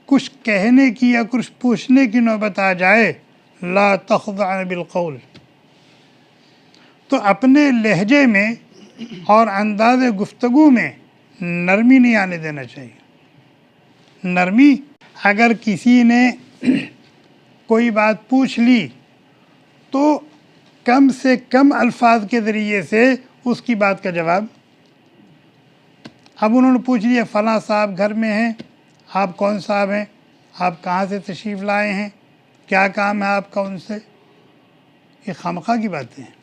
کچھ کہنے کی یا کچھ پوچھنے کی نوبت آ جائے، لا تخضعن بالقول، تو اپنے لہجے میں اور انداز گفتگو میں نرمی نہیں آنے دینا چاہیے۔ نرمی، اگر کسی نے کوئی بات پوچھ لی تو کم سے کم الفاظ کے ذریعے سے اس کی بات کا جواب۔ اب انہوں نے پوچھ لیا فلاں صاحب گھر میں ہیں، آپ کون صاحب ہیں، آپ کہاں سے تشریف لائے ہیں، کیا کام ہے آپ کا ان سے؟ یہ خامخواہ کی باتیں ہیں۔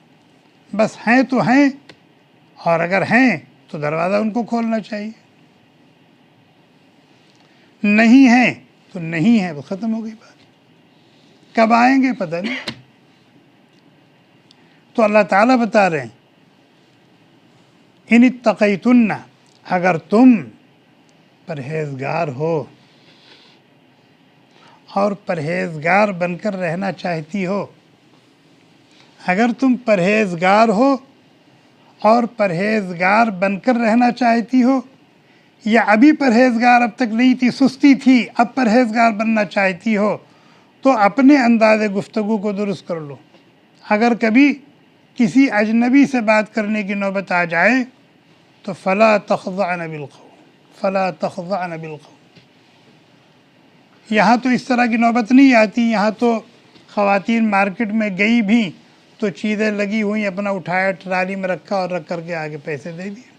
بس ہیں تو ہیں، اور اگر ہیں تو دروازہ ان کو کھولنا چاہیے، نہیں ہیں تو نہیں ہے، وہ ختم ہو گئی بات۔ کب آئیں گے پتہ نہیں۔ تو اللہ تعالیٰ بتا رہے ہیں ان اتقیتن، اگر تم پرہیزگار ہو اور پرہیزگار بن کر رہنا چاہتی ہو، اگر تم پرہیزگار ہو اور پرہیزگار بن کر رہنا چاہتی ہو، یا ابھی پرہیزگار اب تک نہیں تھی، سستی تھی، اب پرہیزگار بننا چاہتی ہو، تو اپنے انداز گفتگو کو درست کر لو۔ اگر کبھی کسی اجنبی سے بات کرنے کی نوبت آ جائے تو فلا تخضعن بالقول، فلا تخضعن بالقول۔ یہاں تو اس طرح کی نوبت نہیں آتی، یہاں تو خواتین مارکیٹ میں گئی بھی تو چیزیں لگی ہوئی، اپنا اٹھایا ٹرالی میں رکھا اور رکھ کر کے آگے پیسے دے دیے۔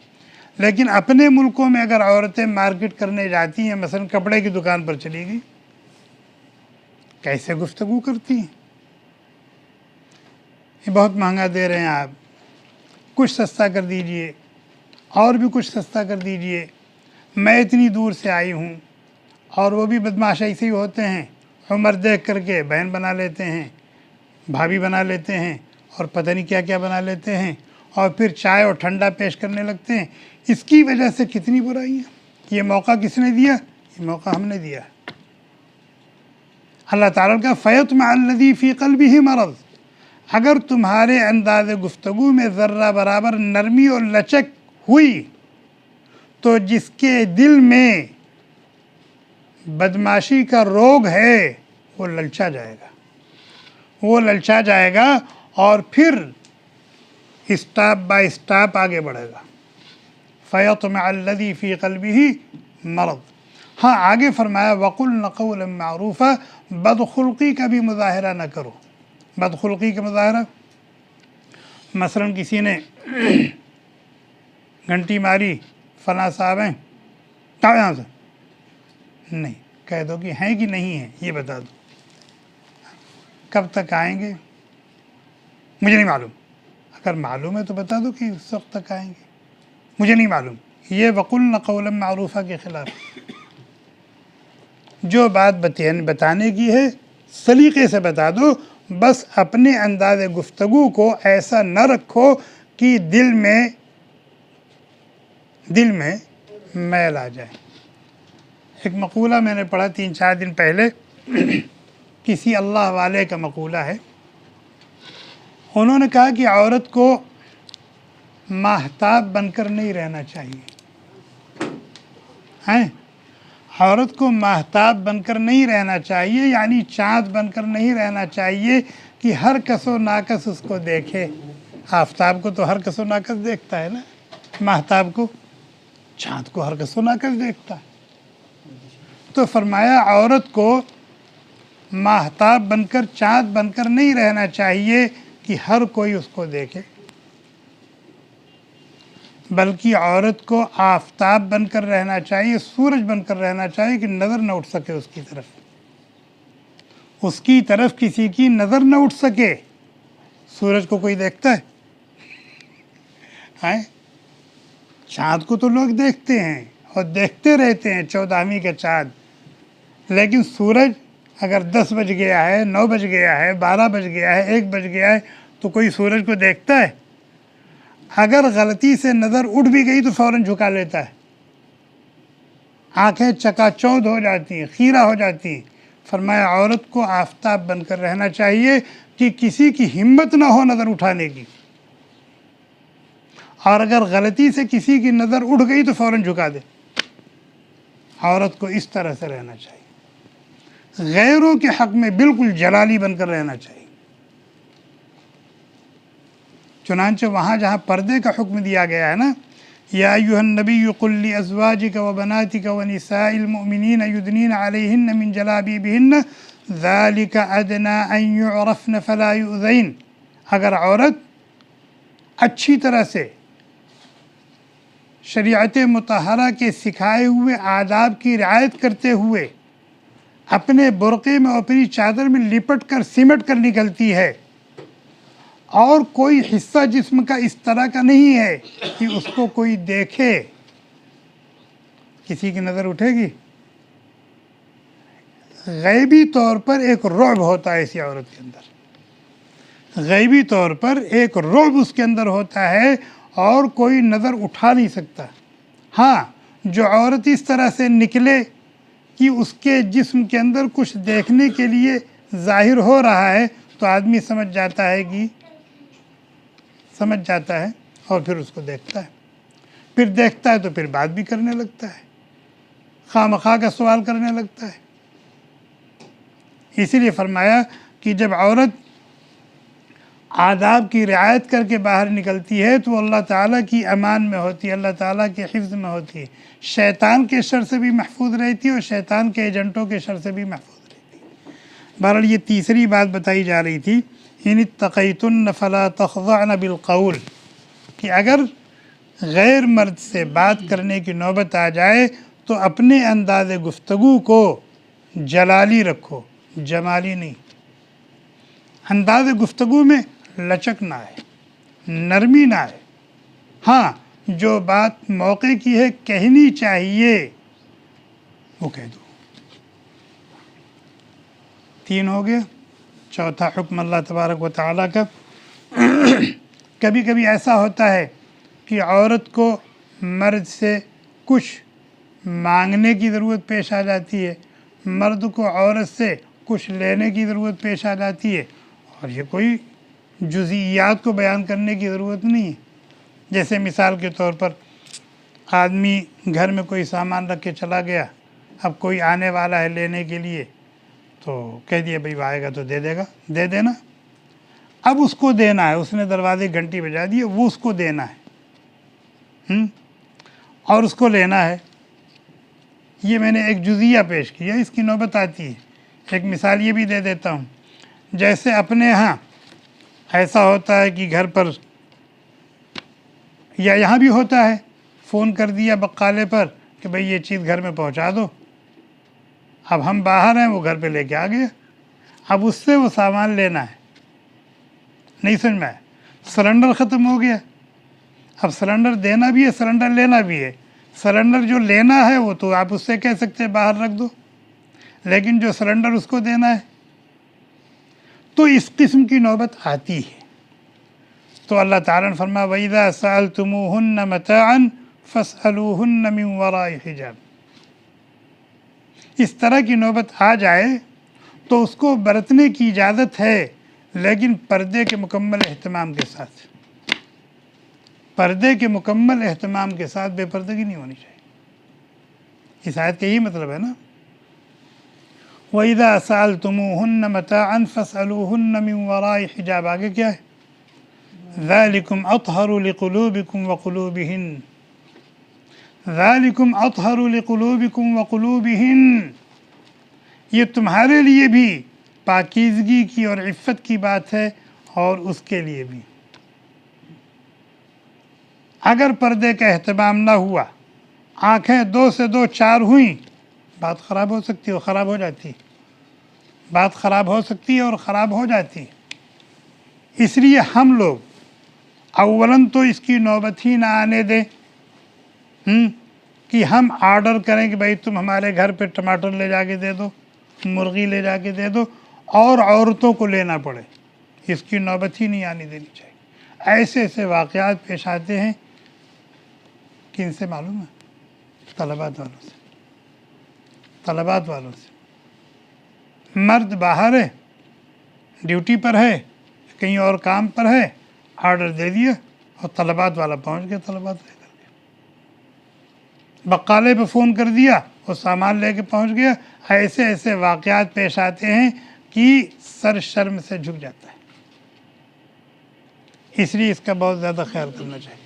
لیکن اپنے ملکوں میں اگر عورتیں مارکیٹ کرنے جاتی ہیں، مثلا کپڑے کی دکان پر چلی گئی، کیسے گفتگو کرتی ہیں؟ یہ بہت مہنگا دے رہے ہیں آپ، کچھ سستا کر دیجئے، اور بھی کچھ سستا کر دیجئے، میں اتنی دور سے آئی ہوں۔ اور وہ بھی بدماش ایسے ہی ہوتے ہیں، عمر دیکھ کر کے بہن بنا لیتے ہیں، بھابھی بنا لیتے ہیں، اور پتہ نہیں کیا کیا بنا لیتے ہیں، اور پھر چائے اور ٹھنڈا پیش کرنے لگتے ہیں۔ اس کی وجہ سے کتنی برائیاں۔ یہ موقع کس نے دیا؟ یہ موقع ہم نے دیا۔ اللہ تعالیٰ کا فیطمع الذی فی قلبہ مرض، اگر تمہارے انداز گفتگو میں ذرہ برابر نرمی اور لچک ہوئی تو جس کے دل میں بدماشی کا روگ ہے وہ للچا جائے گا، وہ للچا جائے گا، اور پھر اسٹاپ بائی اسٹاپ آگے بڑھے گا۔ فیطمع الذی فی قلبہ مرض۔ ہاں آگے فرمایا وَقُلْنَ قَوْلًا مَعْرُوفًا، بدخلقی کا بھی مظاہرہ نہ کرو۔ بدخلقی کا مظاہرہ، مثلا کسی نے گھنٹی ماری، فلاں صاحب ہیں، کہاں یہاں سے؟ نہیں، کہہ دو کہ ہیں کہ نہیں ہیں یہ بتا دو۔ کب تک آئیں گے؟ مجھے نہیں معلوم۔ اگر معلوم ہے تو بتا دو کہ اس وقت تک آئیں گے، مجھے نہیں معلوم۔ یہ وَقُلْنَ قَوْلًا مَعْرُوفًا کے خلاف۔ جو بات بتانے کی ہے سلیقے سے بتا دو، بس اپنے انداز گفتگو کو ایسا نہ رکھو کہ دل میں میل آ جائے۔ ایک مقولہ میں نے پڑھا 3-4 دن پہلے، کسی اللہ والے کا مقولہ ہے۔ انہوں نے کہا کہ عورت کو ماہتاب بن کر نہیں رہنا چاہیے، عورت کو ماہتاب بن کر نہیں رہنا چاہیے، یعنی چاند بن کر نہیں رہنا چاہیے کہ ہر کس و ناکس اس کو دیکھے۔ آفتاب کو تو ہر کس و ناکس دیکھتا ہے نا، ماہتاب کو، چاند کو ہر کس و ناکس دیکھتا ہے۔ تو فرمایا عورت کو ماہتاب بن کر، چاند بن کر نہیں رہنا چاہیے کہ ہر کوئی اس کو دیکھے، بلکہ عورت کو آفتاب بن کر رہنا چاہیے، سورج بن کر رہنا چاہیے کہ نظر نہ اٹھ سکے اس کی طرف، اس کی طرف کسی کی نظر نہ اٹھ سکے۔ سورج کو کوئی دیکھتا ہے؟ چاند کو تو لوگ دیکھتے ہیں اور دیکھتے رہتے ہیں، 14ویں کا چاند، لیکن سورج اگر 10 بج گیا ہے، 9 بج گیا ہے، 12 بج گیا ہے، 1 بج گیا ہے، تو کوئی سورج کو دیکھتا ہے؟ اگر غلطی سے نظر اٹھ بھی گئی تو فوراً جھکا لیتا ہے، آنکھیں چکا چوندھ ہو جاتی ہیں، خیرہ ہو جاتی ہیں، فرمایا عورت کو آفتاب بن کر رہنا چاہیے کہ کسی کی ہمت نہ ہو نظر اٹھانے کی، اور اگر غلطی سے کسی کی نظر اٹھ گئی تو فوراً جھکا دے۔ عورت کو اس طرح سے رہنا چاہیے، غیروں کے حق میں بالکل جلالی بن کر رہنا چاہیے۔ چنانچہ وہاں جہاں پردے کا حکم دیا گیا ہے نا، یا ایھا النبی قل لازواجک وبناتک ونساء المؤمنین یدنین علیہن من جلابیبہن ذالک ادنی ان یعرفن فلا یؤذین۔ اگر عورت اچھی طرح سے شریعت مطہرہ کے سکھائے ہوئے آداب کی رعایت کرتے ہوئے اپنے برقعے میں اور اپنی چادر میں لپٹ کر سمٹ کر نکلتی ہے، اور کوئی حصہ جسم کا اس طرح کا نہیں ہے کہ اس کو کوئی دیکھے، کسی کی نظر اٹھے گی؟ غیبی طور پر ایک رعب ہوتا ہے ایسی عورت کے اندر، غیبی طور پر ایک رعب اس کے اندر ہوتا ہے اور کوئی نظر اٹھا نہیں سکتا۔ ہاں، جو عورت اس طرح سے نکلے کہ اس کے جسم کے اندر کچھ دیکھنے کے لیے ظاہر ہو رہا ہے تو آدمی سمجھ جاتا ہے اور پھر اس کو دیکھتا ہے، پھر دیکھتا ہے تو پھر بات بھی کرنے لگتا ہے، خواہ مخواہ کا سوال کرنے لگتا ہے۔ اسی لیے فرمایا کہ جب عورت آداب کی رعایت کر کے باہر نکلتی ہے تو اللہ تعالیٰ کی امان میں ہوتی ہے، اللہ تعالیٰ کے حفظ میں ہوتی ہے، شیطان کے شر سے بھی محفوظ رہتی ہے اور شیطان کے ایجنٹوں کے شر سے بھی محفوظ رہتی ہے۔ بہرحال یہ تیسری بات بتائی جا رہی تھی، ان اتقیتن فلا تخضعن بالقول، کہ اگر غیر مرد سے بات کرنے کی نوبت آ جائے تو اپنے انداز گفتگو کو جلالی رکھو، جمالی نہیں۔ انداز گفتگو میں لچک نہ آئے، نرمی نہ آئے، ہاں جو بات موقع کی ہے کہنی چاہیے وہ کہہ دو۔ 3 ہو گیا۔ چوتھا حکم اللہ تبارک و تعالیٰ کا، کبھی کبھی ایسا ہوتا ہے کہ عورت کو مرد سے کچھ مانگنے کی ضرورت پیش آ جاتی ہے، مرد کو عورت سے کچھ لینے کی ضرورت پیش آ جاتی ہے، اور یہ کوئی جزئیات کو بیان کرنے کی ضرورت نہیں ہے۔ جیسے مثال کے طور پر آدمی گھر میں کوئی سامان رکھ کے چلا گیا، اب کوئی آنے والا ہے لینے کے لیے تو کہہ دیا بھائی وہ آئے گا تو دے دے گا، دے دینا۔ اب اس کو دینا ہے، اس نے دروازے گھنٹی بجا دی، وہ اس کو دینا ہے اور اس کو لینا ہے۔ یہ میں نے ایک جزیہ پیش کیا، اس کی نوبت آتی ہے۔ ایک مثال یہ بھی دے دیتا ہوں، جیسے اپنے ہاں ایسا ہوتا ہے کہ گھر پر یا یہاں بھی ہوتا ہے، فون کر دیا بقالے پر کہ بھئی یہ چیز گھر میں پہنچا دو، اب ہم باہر ہیں، وہ گھر پہ لے کے آ گیا، اب اس سے وہ سامان لینا ہے، نہیں سمجھ میں آیا؟ سلنڈر ختم ہو گیا، اب سلنڈر دینا بھی ہے، سلنڈر لینا بھی ہے۔ سلنڈر جو لینا ہے وہ تو آپ اس سے کہہ سکتے ہیں باہر رکھ دو، لیکن جو سلنڈر اس کو دینا ہے، تو اس قسم کی نوبت آتی ہے۔ تو اللہ تعالیٰ نے فرمایا وَإِذَا سَأَلْتُمُوهُنَّ مَتَاعًا فَاسْأَلُوهُنَّ مِنْ وَرَاءِ حِجَابٍ۔ اس طرح کی نوبت آ جائے تو اس کو برتنے کی اجازت ہے، لیکن پردے کے مکمل اہتمام کے ساتھ، پردے کے مکمل اہتمام کے ساتھ، بے پردگی نہیں ہونی چاہیے۔ اس آیت کا یہی مطلب ہے نا، وَإِذَا سَأَلْتُمُوهُنَّ مَتَاعًا فَاسْأَلُوهُنَّ مِنْ وَرَاءِ حِجَابٍ۔ آگے کیا ہے؟ ذَلِكُمْ أَطْهَرُ لِقُلُوبِكُمْ وَقُلُوبِهِنَّ، ذَلِكُمْ أَطْهَرُ لِقُلُوبِكُمْ وَقُلُوبِهِنَّ، یہ تمہارے لیے بھی پاکیزگی کی اور عفت کی بات ہے اور اس کے لیے بھی۔ اگر پردے کا اہتمام نہ ہوا، آنکھیں 2 سے 2 4 ہوئیں، بات خراب ہو سکتی ہے اور خراب ہو جاتی ہے، بات خراب ہو سکتی ہے اور خراب ہو جاتی ہے۔ اس لیے ہم لوگ اولاً تو اس کی نوبت ہی نہ آنے دیں کہ ہم آرڈر کریں کہ بھائی تم ہمارے گھر پہ ٹماٹر لے جا کے دے دو، مرغی لے جا کے دے دو، اور عورتوں کو لینا پڑے، اس کی نوبت ہی نہیں آنے دینی چاہیے۔ ایسے ایسے واقعات پیش آتے ہیں کہ ان سے معلوم ہے طلبات والوں سے، مرد باہر ہے، ڈیوٹی پر ہے، کہیں اور کام پر ہے، آرڈر دے دیا اور طلبات والا پہنچ گیا، طلبات لے کر کے بقالے پہ فون کر دیا، وہ سامان لے کے پہنچ گیا۔ ایسے ایسے واقعات پیش آتے ہیں کہ سر شرم سے جھک جاتا ہے، اس لیے اس کا بہت زیادہ خیال کرنا چاہیے۔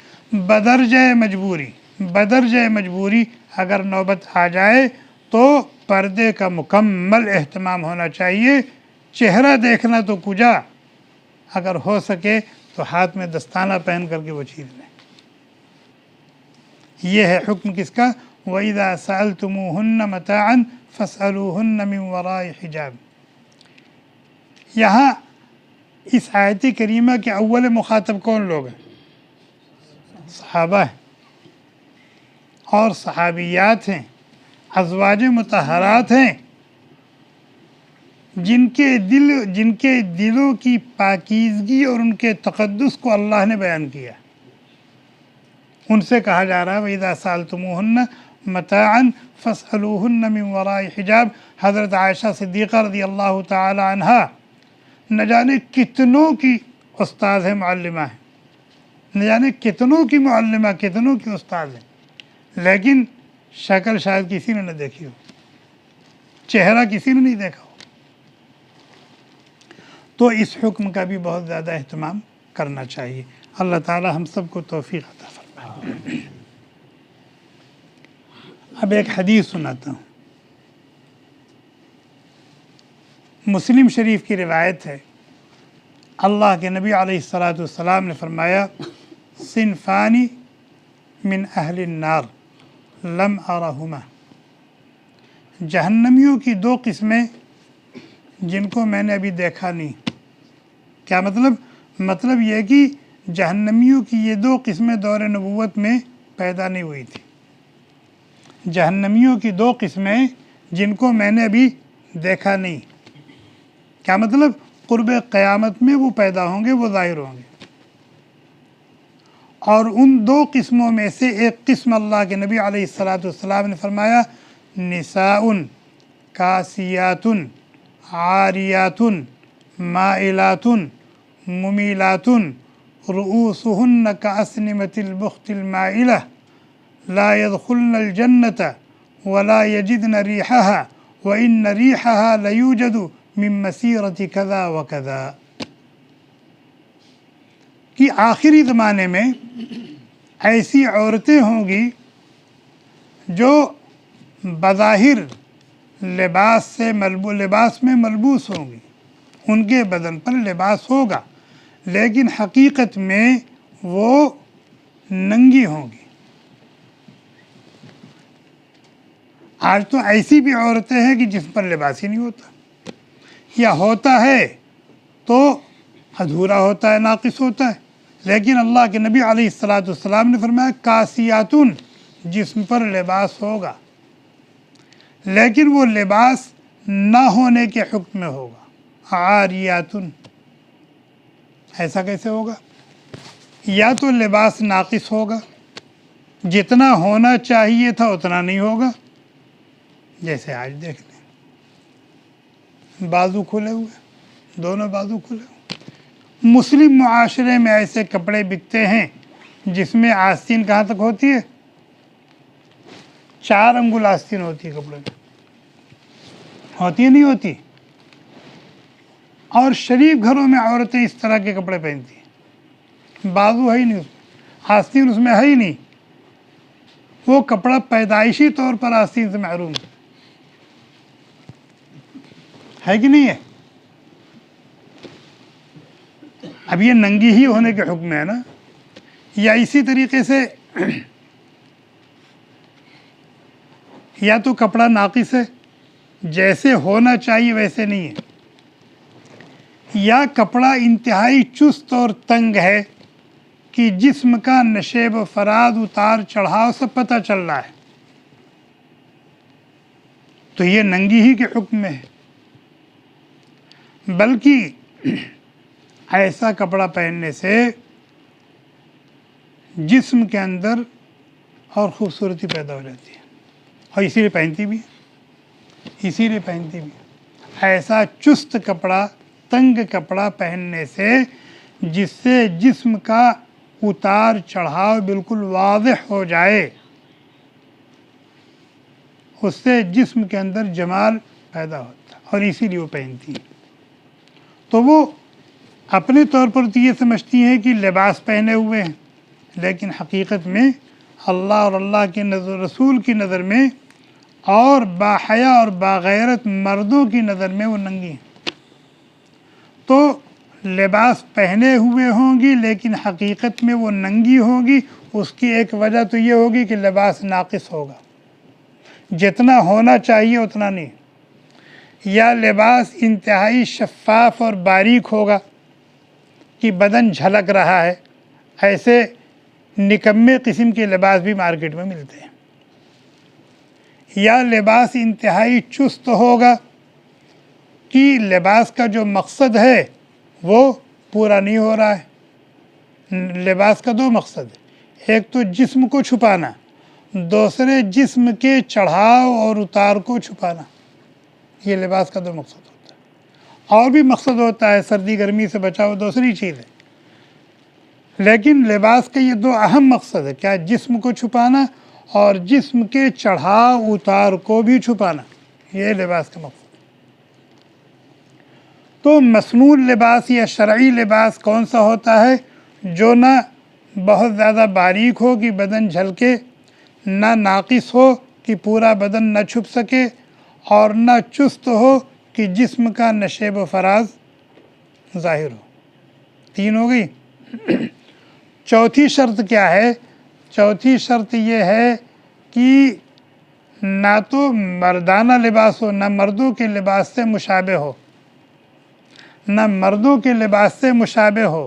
بدرجہ مجبوری اگر نوبت آ جائے تو پردے کا مکمل اہتمام ہونا چاہیے۔ چہرہ دیکھنا تو کجا، اگر ہو سکے تو ہاتھ میں دستانہ پہن کر کے وہ چیز لیں۔ یہ ہے حکم کس کا؟ وَإِذَا سَأَلْتُمُوهُنَّ مَتَاعًا فَاسْأَلُوهُنَّ مِنْ وَرَاءِ حِجَابٍ۔ یہاں اس آیت کریمہ کے اول مخاطب کون لوگ ہیں؟ صحابہ ہیں اور صحابیات ہیں، ازواج مطہرات ہیں، جن کے دلوں کی پاکیزگی اور ان کے تقدس کو اللہ نے بیان کیا۔ ان سے کہا جا رہا ہے وَإِذَا سَأَلْتُمُوهُنَّ مَتَاعًا فَاسْأَلُوهُنَّ مِنْ وَرَاءِ حِجَاب۔ حضرت عائشہ صدیقہ رضی اللہ تعالی عنہا نہ جانے کتنوں کی استاد ہیں، معلمہ ہیں، نہ جانے کتنوں کی معلمہ، کتنوں کی استاد ہیں، لیکن شکل شاید کسی نے نہ دیکھی ہو، چہرہ کسی نے نہیں دیکھا ہو۔ تو اس حکم کا بھی بہت زیادہ اہتمام کرنا چاہیے۔ اللہ تعالی ہم سب کو توفیق عطا فرمائے۔ اب ایک حدیث سناتا ہوں، مسلم شریف کی روایت ہے، اللہ کے نبی علیہ السلام نے فرمایا صنفانی من اہل النار لم ارہما، جہنمیوں کی دو قسمیں جن کو میں نے ابھی دیکھا نہیں۔ کیا مطلب؟ مطلب یہ کہ جہنمیوں کی یہ دو قسمیں دور نبوت میں پیدا نہیں ہوئی تھی۔ جہنمیوں کی دو قسمیں جن کو میں نے ابھی دیکھا نہیں۔ کیا مطلب؟ قرب قیامت میں وہ پیدا ہوں گے، وہ ظاہر ہوں گے۔ اور ان دو قسموں میں سے ایک قسم اللہ کے نبی علیہ السلام نے فرمایا نساء کاسیات عاریات مائلات ممیلات رؤوسهن كأسنمة البخت المائلة لا يدخلن الجنة ولا يجدن ريحها وإن ريحها ليوجد من مسیرت کذا و کذا، کہ آخری زمانے میں ایسی عورتیں ہوں گی جو بظاہر لباس میں ملبوس ہوں گی، ان کے بدن پر لباس ہوگا، لیکن حقیقت میں وہ ننگی ہوں گی۔ آج تو ایسی بھی عورتیں ہیں کہ جس پر لباس ہی نہیں ہوتا، یا ہوتا ہے تو ادھورا ہوتا ہے، ناقص ہوتا ہے۔ لیکن اللہ کے نبی علیہ السلام نے فرمایا کاسیاتن، جسم پر لباس ہوگا، لیکن وہ لباس نہ ہونے کے حکم میں ہوگا۔ عاریاتن، ایسا کیسے ہوگا؟ یا تو لباس ناقص ہوگا، جتنا ہونا چاہیے تھا اتنا نہیں ہوگا، جیسے آج دیکھ لیں بازو کھلے ہوئے، دونوں بازو کھلے ہوئے۔ مسلم معاشرے میں ایسے کپڑے بکتے ہیں جس میں آستین کہاں تک ہوتی ہے؟ 4 انگل آستین ہوتی ہے کپڑے میں، ہوتی ہے نہیں ہوتی؟ اور شریف گھروں میں عورتیں اس طرح کے کپڑے پہنتی ہیں، بازو ہے ہی نہیں اس میں، آستین اس میں ہے ہی نہیں، وہ کپڑا پیدائشی طور پر آستین سے محروم ہے کہ نہیں ہے؟ اب یہ ننگی ہی ہونے کے حکم ہے نا۔ یا اسی طریقے سے یا تو کپڑا ناقص ہے، جیسے ہونا چاہیے ویسے نہیں ہے، یا کپڑا انتہائی چست اور تنگ ہے کہ جسم کا نشیب و فراد اتار چڑھاؤ سے پتہ چل رہا ہے، تو یہ ننگی ہی کے حکم میں ہے۔ بلکہ ایسا کپڑا پہننے سے جسم کے اندر اور خوبصورتی پیدا ہو جاتی ہے، اور اسی لیے پہنتی بھی ہے، ایسا چست کپڑا، تنگ کپڑا پہننے سے جس سے جسم کا اتار چڑھاؤ بالکل واضح ہو جائے، اس سے جسم کے اندر جمال پیدا ہوتا ہے، اور اسی لیے وہ پہنتی ہیں۔ تو وہ اپنے طور پر تو یہ سمجھتی ہیں کہ لباس پہنے ہوئے ہیں، لیکن حقیقت میں اللہ اور اللہ کے رسول کی نظر میں اور باحیا اور باغیرت مردوں کی نظر میں وہ ننگی ہیں۔ تو لباس پہنے ہوئے ہوں گی لیکن حقیقت میں وہ ننگی ہوگی۔ اس کی ایک وجہ تو یہ ہوگی کہ لباس ناقص ہوگا، جتنا ہونا چاہیے اتنا نہیں، یا لباس انتہائی شفاف اور باریک ہوگا کہ بدن جھلک رہا ہے۔ ایسے نکمے قسم کے لباس بھی مارکیٹ میں ملتے ہیں۔ یا لباس انتہائی چست ہوگا کہ لباس کا جو مقصد ہے وہ پورا نہیں ہو رہا ہے۔ لباس کا دو مقصد ہے، ایک تو جسم کو چھپانا، دوسرے جسم کے چڑھاؤ اور اتار کو چھپانا۔ یہ لباس کا دو مقصد ہوتا ہے۔ اور بھی مقصد ہوتا ہے، سردی گرمی سے بچاؤ دوسری چیز ہے، لیکن لباس کا یہ دو اہم مقصد ہے، کیا جسم کو چھپانا اور جسم کے چڑھاؤ اتار کو بھی چھپانا، یہ لباس کا مقصد ہے۔ تو مصنوع لباس یا شرعی لباس کون سا ہوتا ہے؟ جو نہ بہت زیادہ باریک ہو کہ بدن جھلکے، نہ ناقص ہو کہ پورا بدن نہ چھپ سکے، اور نہ چست ہو کہ جسم کا نشیب و فراز ظاہر ہو۔ تین ہو گئی۔ چوتھی شرط کیا ہے؟ چوتھی شرط یہ ہے کہ نہ تو مردانہ لباس ہو، نہ مردوں کے لباس سے مشابہ ہو، نہ مردوں کے لباس سے مشابہ ہو،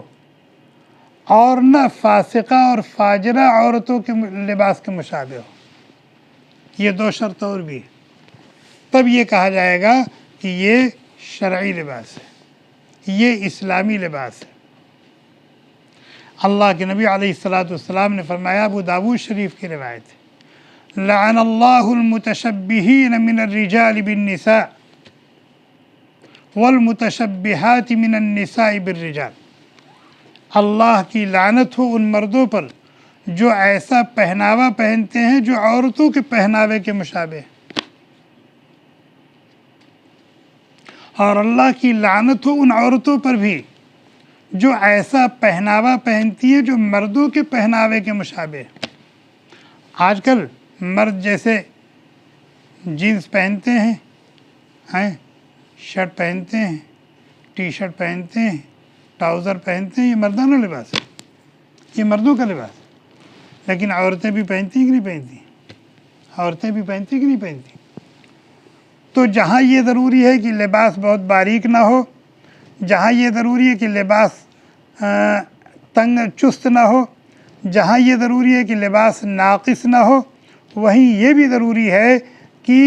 اور نہ فاسقہ اور فاجرہ عورتوں کے لباس کے مشابہ ہو۔ یہ دو شرط اور بھی ہے، تب یہ کہا جائے گا کہ یہ شرعی لباس ہے، یہ اسلامی لباس ہے۔ اللہ کے نبی علیہ السلام نے فرمایا، ابو داؤد شریف کی روایت ہے، لعن اللہ المتشبہین من الرجال بالنساء والمتشبہات من النساء بالرجال۔ اللہ کی لعنت ہو ان مردوں پر جو ایسا پہناوا پہنتے ہیں جو عورتوں کے پہناوے کے مشابہ ہے، اور اللہ کی لعنت ہو ان عورتوں پر بھی جو ایسا پہناوا پہنتی ہے جو مردوں کے پہناوے کے مشابہ ہے۔ آج کل مرد جیسے جینز پہنتے ہیں، شرٹ پہنتے ہیں، ٹی شرٹ پہنتے ہیں، ٹراؤزر پہنتے ہیں، یہ مردانہ لباس ہے، یہ مردوں کا لباس ہے۔ لیکن عورتیں بھی پہنتی ہیں کہ نہیں پہنتی؟ عورتیں بھی پہنتی کہ نہیں پہنتی؟ تو جہاں یہ ضروری ہے کہ لباس بہت باریک نہ ہو، جہاں یہ ضروری ہے کہ لباس تنگ چست نہ ہو، جہاں یہ ضروری ہے کہ لباس ناقص نہ ہو، وہیں یہ بھی ضروری ہے کہ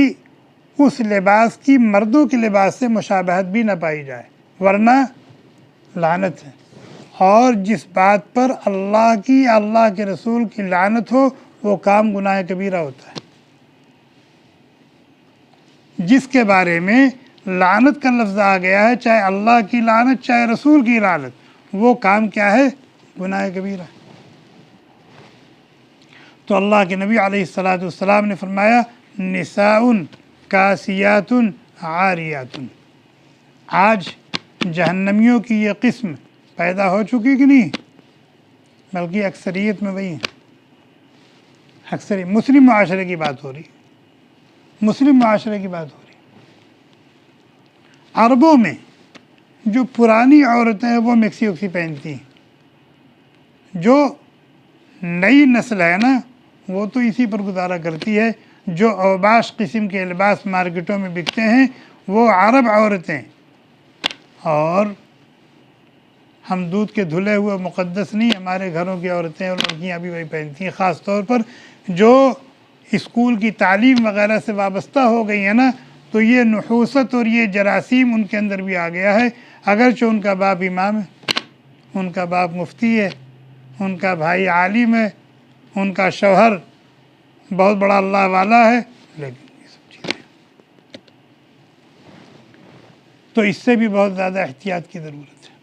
اس لباس کی مردوں کے لباس سے مشابہت بھی نہ پائی جائے، ورنہ لعنت ہے۔ اور جس بات پر اللہ کی، اللہ کے رسول کی لعنت ہو، وہ کام گناہ کبیرہ ہوتا ہے۔ جس کے بارے میں لعنت کا لفظ آ گیا ہے، چاہے اللہ کی لعنت چاہے رسول کی لعنت، وہ کام کیا ہے؟ گناہ کبیرہ۔ تو اللہ کے نبی علیہ السلام نے فرمایا، نساء کاسیات عاریات۔ آج جہنمیوں کی یہ قسم پیدا ہو چکی کہ نہیں؟ بلکہ اکثریت میں وہی ہیں، اکثریت مسلم معاشرے کی بات ہو رہی، مسلم معاشرے کی بات ہو رہی۔ عربوں میں جو پرانی عورتیں ہیں وہ مکسی وکسی پہنتی ہیں، جو نئی نسل ہے نا وہ تو اسی پر گزارا کرتی ہے۔ جو اوباش قسم کے لباس مارکیٹوں میں بکتے ہیں وہ عرب عورتیں، اور ہم دودھ کے دھلے ہوئے مقدس نہیں، ہمارے گھروں کی عورتیں اور لڑکیاں بھی وہی پہنتی ہیں۔ خاص طور پر جو اسکول کی تعلیم وغیرہ سے وابستہ ہو گئی ہے نا، تو یہ نحوست اور یہ جراثیم ان کے اندر بھی آ گیا ہے۔ اگرچہ ان کا باپ امام ہے، ان کا باپ مفتی ہے، ان کا بھائی عالم ہے، ان کا شوہر بہت بڑا اللہ والا ہے، لیکن یہ سب چیزیں تو اس سے بھی بہت زیادہ احتیاط کی ضرورت ہے۔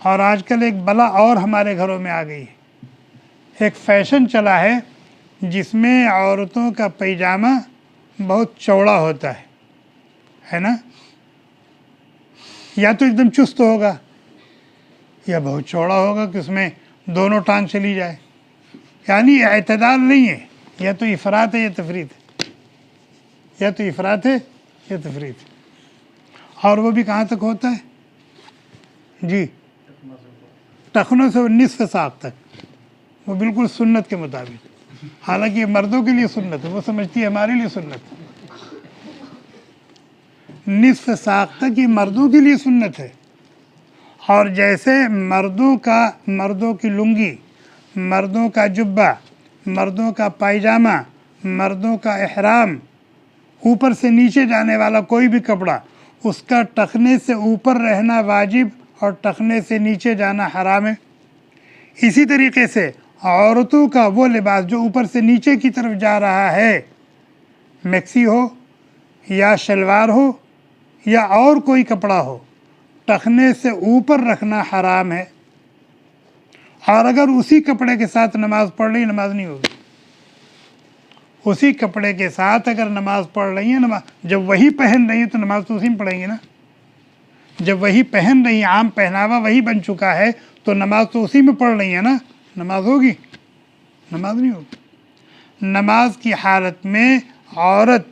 اور آج کل ایک بلا اور ہمارے گھروں میں آ گئی ہے، ایک فیشن چلا ہے جس میں عورتوں کا پیجامہ بہت چوڑا ہوتا ہے نا، یا تو ایک دم چست ہوگا یا بہت چوڑا ہوگا کہ اس میں دونوں ٹانگ چلی جائے، یعنی اعتدال نہیں ہے، یا تو افراط ہے یا تفریط ہے، یا تو افراط ہے یا تفریط ہے۔ اور وہ بھی کہاں تک ہوتا ہے جی؟ ٹخنوں سے نصف ساق تک، وہ بالکل سنت کے مطابق، حالانکہ یہ مردوں کے لیے سنت ہے، وہ سمجھتی ہے ہمارے لیے سنت ہے۔ نصف ساق تک یہ مردوں کے لیے سنت ہے، اور جیسے مردوں کی لنگی، مردوں کا جبہ، مردوں کا پائجامہ، مردوں کا احرام، اوپر سے نیچے جانے والا کوئی بھی کپڑا، اس کا ٹخنے سے اوپر رہنا واجب اور ٹخنے سے نیچے جانا حرام ہے، اسی طریقے سے عورتوں کا وہ لباس جو اوپر سے نیچے کی طرف جا رہا ہے، میکسی ہو یا شلوار ہو یا اور کوئی کپڑا ہو، ٹخنے سے اوپر رکھنا حرام ہے، اور اگر اسی کپڑے کے ساتھ نماز پڑھ رہی نماز نہیں ہوگی۔ اسی کپڑے کے ساتھ اگر نماز پڑھ رہی ہیں، جب وہی پہن رہی ہیں تو نماز تو اسی میں پڑھیں گے نا، جب وہی پہن رہی ہیں، عام پہناوا وہی بن چکا ہے تو نماز تو اسی میں پڑھ رہی ہیں نا، نماز ہوگی؟ نماز نہیں ہوگی۔ نماز کی حالت میں عورت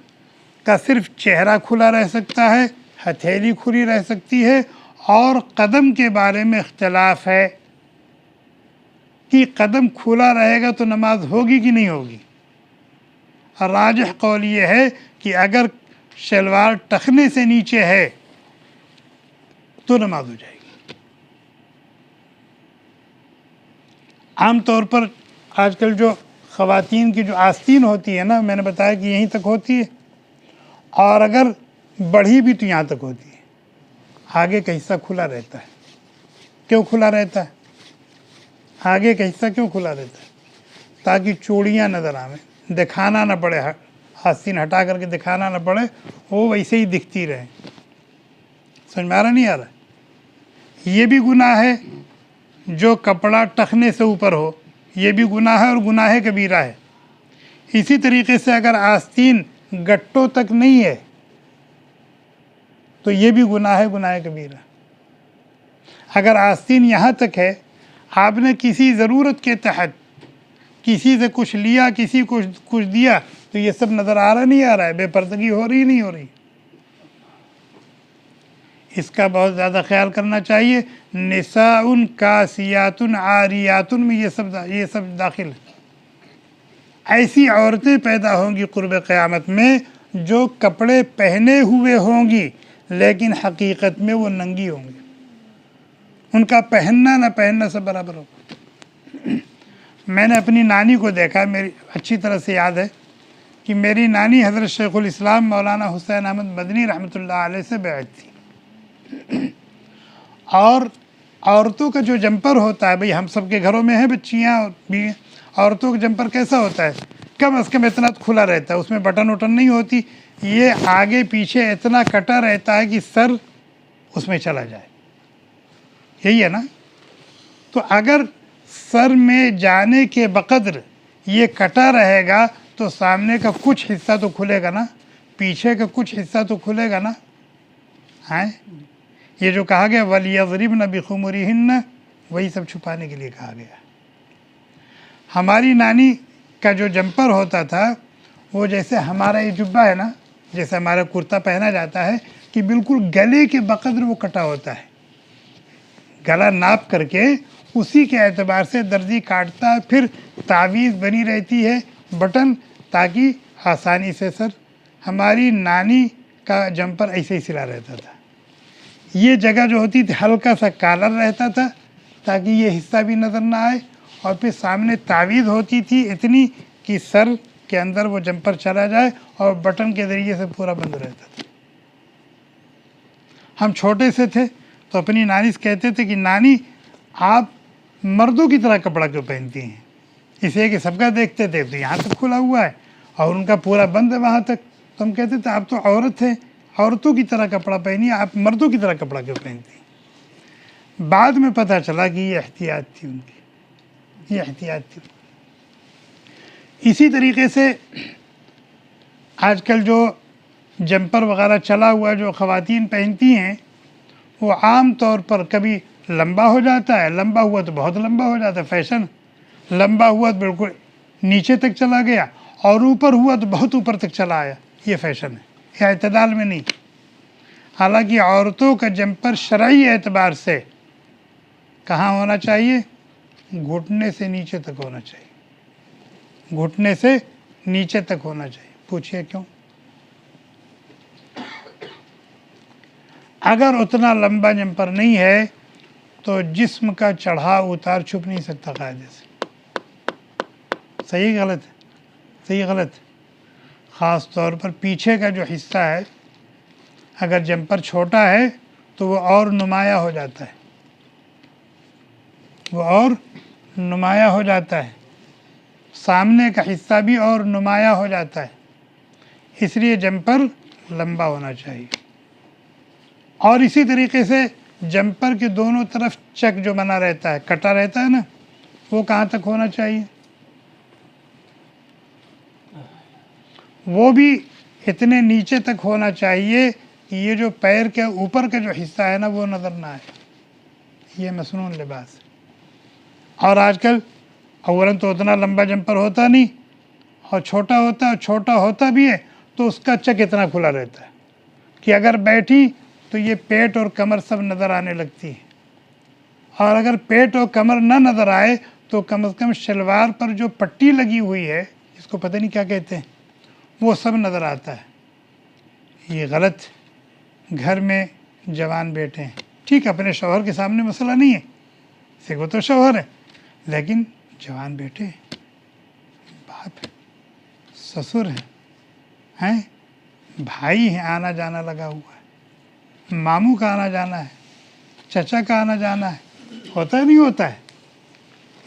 کا صرف چہرہ کھلا رہ سکتا ہے، ہتھیلی کھلی رہ سکتی ہے، اور قدم کے بارے میں اختلاف ہے کہ قدم کھلا رہے گا تو نماز ہوگی کہ نہیں ہوگی۔ راجح قول یہ ہے کہ اگر شلوار ٹخنے سے نیچے ہے تو نماز ہو جائے گی۔ عام طور پر آج کل جو خواتین کی جو آستین ہوتی ہے نا، میں نے بتایا کہ یہیں تک ہوتی ہے، اور اگر بڑھی بھی تو یہاں تک ہوتی ہے، آگے کا حصہ کھلا رہتا ہے۔ کیوں کھلا رہتا ہے؟ آگے کا حصہ کیوں کھلا رہتا ہے؟ تاکہ چوڑیاں نظر آئیں، دکھانا نہ پڑے، آستین ہٹا کر کے دکھانا نہ پڑے، وہ ویسے ہی دکھتی رہے۔ سمجھ میں آ رہا نہیں آ رہا؟ یہ بھی گناہ ہے جو کپڑا ٹخنے سے اوپر ہو، یہ بھی گناہ ہے اور گناہ کبیرہ ہے۔ اسی طریقے سے اگر آستین گٹوں تک نہیں ہے تو یہ بھی گناہ ہے، گناہ کبیرہ۔ اگر آستین یہاں تک ہے، آپ نے کسی ضرورت کے تحت کسی سے کچھ لیا، کسی کو کچھ دیا، تو یہ سب نظر آ رہا نہیں آ رہا ہے، بے پردگی ہو رہی نہیں ہو رہی؟ اس کا بہت زیادہ خیال کرنا چاہیے۔ نساء کاسیات عاریات میں یہ سب داخل ہے۔ ایسی عورتیں پیدا ہوں گی قرب قیامت میں جو کپڑے پہنے ہوئے ہوں گی لیکن حقیقت میں وہ ننگی ہوں گی، ان کا پہننا نہ پہننا سب برابر ہوگا۔ میں نے اپنی نانی کو دیکھا، میری اچھی طرح سے یاد ہے کہ میری نانی حضرت شیخ الاسلام مولانا حسین احمد مدنی رحمۃ اللہ علیہ سے بیعت تھی، اور عورتوں کا جو جمپر ہوتا ہے، بھئی ہم سب کے گھروں میں ہے بچیاں بھی، عورتوں کا جمپر کیسا ہوتا ہے؟ کم از کم اتنا کھلا رہتا ہے، اس میں بٹن وٹن نہیں ہوتی، یہ آگے پیچھے اتنا کٹا رہتا ہے کہ سر اس میں چلا جائے، یہی ہے نا؟ تو اگر سر میں جانے کے بقدر یہ کٹا رہے گا تو سامنے کا کچھ حصہ تو کھلے گا نا، پیچھے کا کچھ حصہ تو کھلے گا نا۔ ہاں، یہ جو کہا گیا وَلْيَضْرِبْنَ بِخُمُرِهِنَّ، وہی سب چھپانے کے لیے کہا گیا۔ ہماری نانی کا جو جمپر ہوتا تھا وہ جیسے ہمارا یہ جبہ ہے نا، جیسے ہمارا کرتا پہنا جاتا ہے کہ بالکل گلے کے بقدر وہ کٹا ہوتا ہے، گلا ناپ کر کے اسی کے اعتبار سے درزی کاٹتا ہے، پھر تعویذ بنی رہتی ہے بٹن تاکہ آسانی سے سر۔ ہماری نانی کا جمپر ایسے ہی سلا رہتا تھا، یہ جگہ جو ہوتی تھی ہلکا سا کالر رہتا تھا تاکہ یہ حصہ بھی نظر نہ آئے، اور پھر سامنے تعویذ ہوتی تھی اتنی کہ سر کے اندر وہ جمپر چلا جائے اور بٹن کے ذریعے سے پورا بند رہتا تھا۔ ہم چھوٹے سے تھے تو اپنی نانی سے کہتے تھے کہ نانی آپ مردوں کی طرح کپڑا کیوں پہنتی ہیں؟ اس لیے کہ سب کا دیکھتے تھے تو یہاں تک کھلا ہوا ہے اور ان کا پورا بند ہے وہاں تک، تو ہم کہتے تھے آپ تو عورت ہیں، عورتوں کی طرح کپڑا پہنی، آپ مردوں کی طرح کپڑا کیوں پہنتی ہیں؟ بعد میں پتہ چلا کہ یہ احتیاط تھی ان کی، یہ احتیاط تھی۔ اسی طریقے سے آج کل جو جمپر وغیرہ چلا ہوا جو خواتین پہنتی ہیں وہ عام طور پر کبھی لمبا ہو جاتا ہے، لمبا ہوا تو بہت لمبا ہو جاتا ہے، فیشن، لمبا ہوا تو بالکل نیچے تک چلا گیا، اور اوپر ہوا تو بہت اوپر تک چلا آیا، یہ فیشن ہے، یہ اعتدال میں نہیں۔ حالانکہ عورتوں کا جمپر شرعی اعتبار سے کہاں ہونا چاہیے؟ گھٹنے سے نیچے تک ہونا چاہیے، گھٹنے سے نیچے تک ہونا چاہیے۔ پوچھئے کیوں؟ اگر اتنا لمبا جمپر نہیں ہے تو جسم کا چڑھاؤ اتار چھپ نہیں سکتا قاعدے سے۔ صحیح غلط ہے؟ صحیح غلط؟ خاص طور پر پیچھے کا جو حصہ ہے، اگر جمپر چھوٹا ہے تو وہ اور نمایاں ہو جاتا ہے، وہ اور نمایاں ہو جاتا ہے، سامنے کا حصہ بھی اور نمایاں ہو جاتا ہے، اس لیے جمپر لمبا ہونا چاہیے۔ اور اسی طریقے سے جمپر کے دونوں طرف چک جو بنا رہتا ہے، کٹا رہتا ہے نا، وہ کہاں تک ہونا چاہیے؟ وہ بھی اتنے نیچے تک ہونا چاہیے کہ یہ جو پیر کے اوپر کا جو حصہ ہے نا وہ نظر نہ آئے۔ یہ مصنون لباس ہے۔ اور آج کل اولاً تو اتنا لمبا جمپر ہوتا نہیں، اور چھوٹا ہوتا ہے، اور چھوٹا ہوتا بھی ہے تو اس کا چک اتنا کھلا رہتا ہے کہ اگر بیٹھی تو یہ پیٹ اور کمر سب نظر آنے لگتی ہے، اور اگر پیٹ اور کمر نہ نظر آئے تو کم از کم شلوار پر جو پٹی لگی ہوئی ہے، اس کو پتہ نہیں کیا کہتے ہیں، وہ سب نظر آتا ہے۔ یہ غلط۔ گھر میں جوان بیٹے ہیں، ٹھیک ہے اپنے شوہر کے سامنے مسئلہ نہیں ہے، اسے وہ تو شوہر ہے، لیکن جوان بیٹے باپ ہے، سسر ہیں، بھائی ہیں، آنا جانا لگا ہوا ہے، ماموں کا آنا جانا ہے، چچا کا آنا جانا ہے، ہوتا ہے نہیں ہوتا ہے؟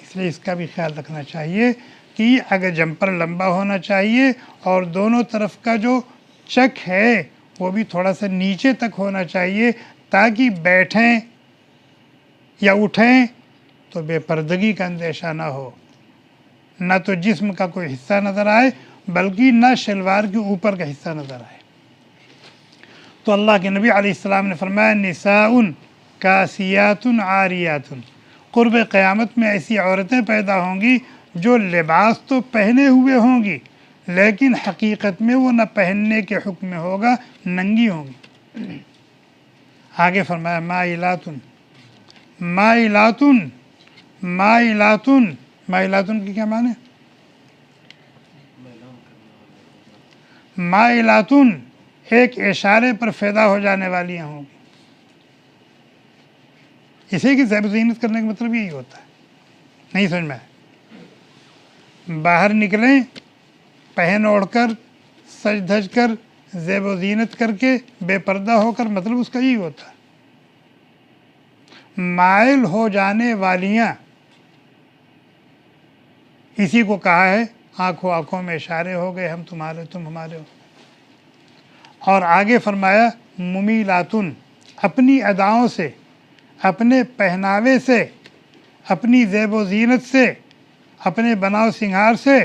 اس لیے اس کا بھی خیال رکھنا چاہیے کہ اگر جمپر لمبا ہونا چاہیے اور دونوں طرف کا جو چک ہے وہ بھی تھوڑا سا نیچے تک ہونا چاہیے، تاکہ بیٹھیں یا اٹھیں تو بے پردگی کا اندیشہ نہ ہو، نہ تو جسم کا کوئی حصہ نظر آئے بلکہ نہ شلوار کے اوپر کا حصہ نظر آئے۔ تو اللہ کے نبی علیہ السلام نے فرمایا نساء کاسیات عاریات، قرب قیامت میں ایسی عورتیں پیدا ہوں گی جو لباس تو پہنے ہوئے ہوں گی لیکن حقیقت میں وہ نہ پہننے کے حکم میں ہوگا، ننگی ہوں گی۔ آگے فرمایا مائلاتن، مائلاتن، مائلاتن، مائلاتن کی کیا معنی؟ مائلاتن ایک اشارے پر فیدا ہو جانے والی ہوں گی۔ اسی کی زیب و زینت کرنے کا مطلب یہی ہوتا ہے، نہیں سمجھ میں آئے؟ باہر نکلیں پہن اوڑھ کر، سج دھج کر، زیب و زینت کر کے، بے پردہ ہو کر، مطلب اس کا یہی ہوتا ہے۔ مائل ہو جانے والیاں، اسی کو کہا ہے آنکھوں آنکھوں میں اشارے ہو گئے، ہم تمہارے تم ہمارے ہو۔ اور آگے فرمایا ممیلاتن، اپنی اداؤں سے، اپنے پہناوے سے، اپنی زیب و زینت سے، اپنے بناؤ سنگھار سے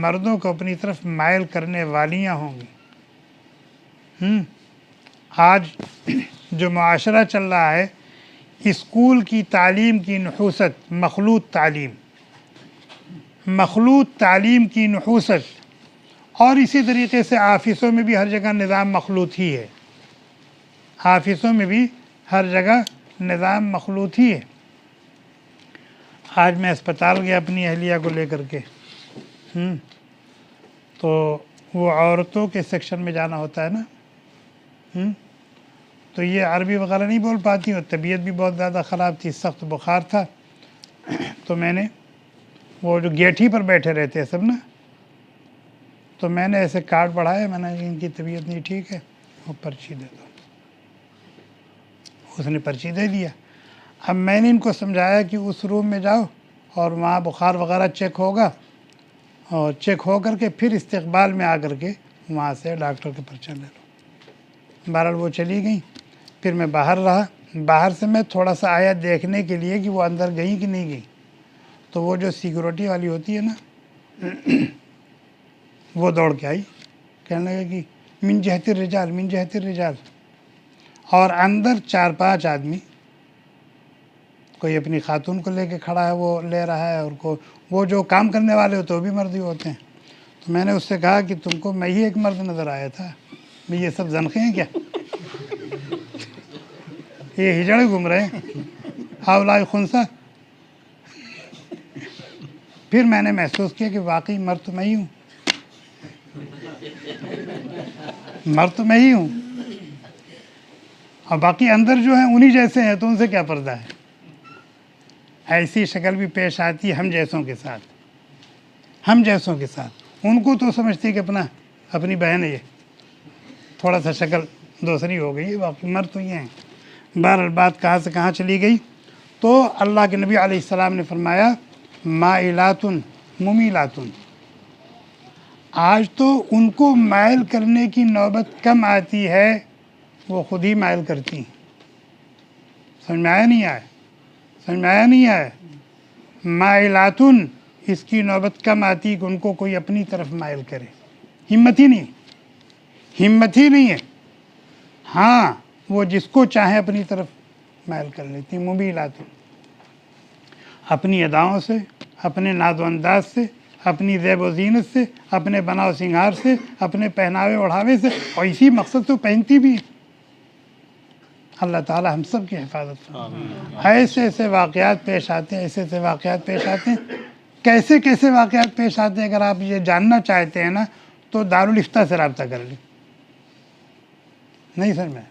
مردوں کو اپنی طرف مائل کرنے والیاں ہوں گی۔ آج جو معاشرہ چل رہا ہے، اسکول کی تعلیم کی نحوست، مخلوط تعلیم، مخلوط تعلیم کی نحوست، اور اسی طریقے سے آفسوں میں بھی ہر جگہ نظام مخلوط ہی ہے، آفسوں میں بھی ہر جگہ نظام مخلوط ہی ہے۔ آج میں اسپتال گیا اپنی اہلیہ کو لے کر کے، تو وہ عورتوں کے سیکشن میں جانا ہوتا ہے نا، تو یہ عربی وغیرہ نہیں بول پاتی اور طبیعت بھی بہت زیادہ خراب تھی، سخت بخار تھا، تو میں نے وہ جو گیٹھی پر بیٹھے رہتے ہیں سب نا، تو میں نے ایسے کارڈ بڑھایا، میں نے ان کی طبیعت نہیں ٹھیک ہے، وہ پرچی دے دو۔ اس نے پرچی دے دیا۔ اب میں نے ان کو سمجھایا کہ اس روم میں جاؤ اور وہاں بخار وغیرہ چیک ہوگا، اور چیک ہو کر کے پھر استقبال میں آ کر کے وہاں سے ڈاکٹر کے پرچہ لے لو۔ بہرحال وہ چلی گئیں. پھر میں باہر رہا. باہر سے میں تھوڑا سا آیا دیکھنے کے لیے کہ وہ اندر گئیں کہ نہیں گئیں. تو وہ جو سیکورٹی والی ہوتی ہے نا وہ دوڑ کے آئی, کہنے لگا کہ من جہت الرجال من جہت الرجال. اور اندر 4-5 آدمی, کوئی اپنی خاتون کو لے کے کھڑا ہے, وہ لے رہا ہے, اور وہ جو کام کرنے والے ہوتے ہیں وہ بھی مرد ہی ہوتے ہیں. تو میں نے اس سے کہا کہ تم کو میں ہی ایک مرد نظر آیا تھا, بھئی یہ سب زنخیں ہیں کیا؟ یہ ہجڑے گھوم رہے ہیں, ہاؤلائی خنسا. پھر میں نے محسوس کیا کہ واقعی مرد تو میں ہی ہوں, مرد تو میں ہی ہوں, اور باقی اندر جو ہیں انہی جیسے ہیں, تو ان سے کیا پردہ ہے. ایسی شکل بھی پیش آتی ہے ہم جیسوں کے ساتھ, ہم جیسوں کے ساتھ. ان کو تو سمجھتی کہ اپنی بہن ہے, یہ تھوڑا سا شکل دوسری ہو گئی, باقی مرد تو یہ ہیں. بہرحال بات کہاں سے کہاں چلی گئی. تو اللہ کے نبی علیہ السلام نے فرمایا مائلات ممیلات. آج تو ان کو مائل کرنے کی نوبت کم آتی ہے, وہ خود ہی مائل کرتی ہیں. سمجھ میں آیا نہیں آیا؟ سمجھ میں آیا نہیں آیا؟ مائلات, اس کی نوبت کم آتی کہ ان کو کوئی اپنی طرف مائل کرے. ہمت ہی نہیں, ہمت ہی نہیں ہے. ہاں وہ جس کو چاہے اپنی طرف مائل کر لیتی ہیں. ممیلات, اپنی اداؤں سے, اپنے ناز و انداز سے, اپنی زیب و زینت سے, اپنے بناؤ سنگار سے, اپنے پہناوے اڑھاوے سے, اور اسی مقصد سے پہنتی بھی ہیں. اللہ تعالی ہم سب کی حفاظت فرمائے. ایسے ایسے واقعات پیش آتے ہیں, ایسے ایسے واقعات پیش آتے ہیں. کیسے کیسے واقعات پیش آتے ہیں, اگر آپ یہ جاننا چاہتے ہیں نا تو دارالفتہ سے رابطہ کر لیں. نہیں سمجھ میں؟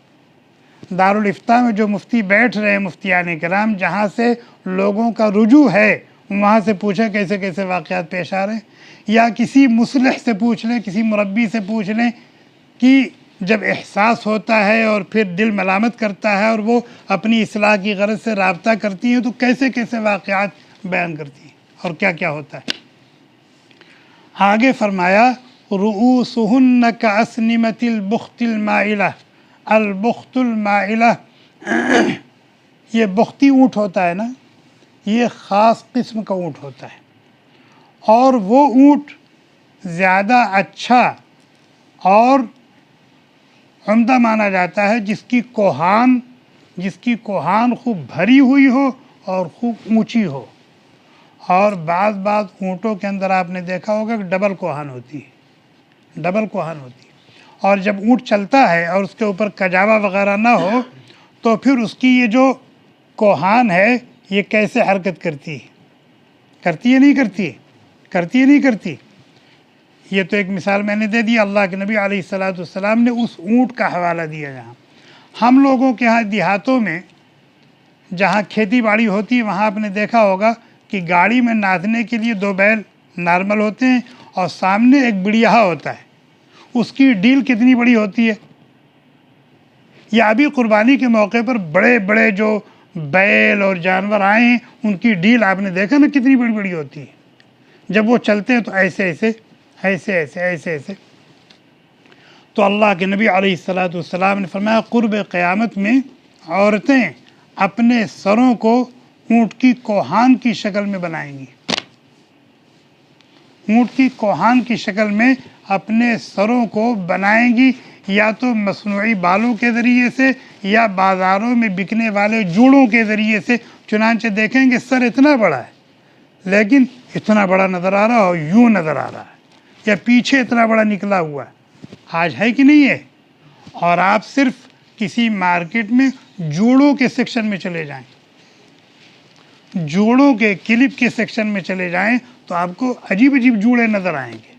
دارالفتہ میں جو مفتی بیٹھ رہے ہیں, مفتیان کرام, جہاں سے لوگوں کا رجوع ہے, وہاں سے پوچھیں کیسے کیسے واقعات پیش آ رہے ہیں. یا کسی مصلح سے پوچھ لیں, کسی مربی سے پوچھ لیں کہ جب احساس ہوتا ہے اور پھر دل ملامت کرتا ہے اور وہ اپنی اصلاح کی غرض سے رابطہ کرتی ہیں, تو کیسے کیسے واقعات بیان کرتی ہیں اور کیا کیا ہوتا ہے. آگے فرمایا رؤوسہن کاسنمۃ البخت المائلہ. البخت المائلہ, یہ بختی اونٹ ہوتا ہے نا, یہ خاص قسم کا اونٹ ہوتا ہے, اور وہ اونٹ زیادہ اچھا اور عمدہ مانا جاتا ہے جس کی کوہان خوب بھری ہوئی ہو اور خوب اونچی ہو. اور بعض اونٹوں کے اندر آپ نے دیکھا ہوگا کہ ڈبل کوہان ہوتی ہے, ڈبل کوہان ہوتی ہے. اور جب اونٹ چلتا ہے اور اس کے اوپر کجاوا وغیرہ نہ ہو تو پھر اس کی یہ جو کوہان ہے یہ کیسے حرکت کرتی ہے, کرتی ہے نہیں کرتی ہے, کرتی ہے نہیں کرتی. یہ تو ایک مثال میں نے دے دی. اللہ کے نبی علیہ السلام نے اس اونٹ کا حوالہ دیا. جہاں ہم لوگوں کے ہاں دیہاتوں میں جہاں کھیتی باڑی ہوتی ہے, وہاں آپ نے دیکھا ہوگا کہ گاڑی میں ناچنے کے لیے 2 بیل نارمل ہوتے ہیں, اور سامنے ایک بڑیاہا ہوتا ہے. اس کی ڈیل کتنی بڑی ہوتی ہے. یا ابھی قربانی کے موقع پر بڑے بڑے جو بیل اور جانور آئے ہیں, ان کی ڈیل آپ نے دیکھا نا کتنی بڑی بڑی ہوتی ہے. جب وہ چلتے ہیں تو ایسے ایسے ایسے ایسے ایسے ایسے. تو اللہ کے نبی علیہ السلام نے فرمایا قرب قیامت میں عورتیں اپنے سروں کو اونٹ کی کوہان کی شکل میں بنائیں گی. اونٹ کی کوہان کی شکل میں اپنے سروں کو بنائیں گی, یا تو مصنوعی بالوں کے ذریعے سے یا بازاروں میں بکنے والے جوڑوں کے ذریعے سے. چنانچہ دیکھیں گے سر اتنا بڑا ہے لیکن اتنا بڑا نظر آ رہا ہے, اور یوں نظر آ رہا ہے, یا پیچھے اتنا بڑا نکلا ہوا ہے. آج ہے کہ نہیں ہے؟ اور آپ صرف کسی مارکیٹ میں جوڑوں کے سیکشن میں چلے جائیں, جوڑوں کے کلپ کے سیکشن میں چلے جائیں تو آپ کو عجیب عجیب جوڑے نظر آئیں گے.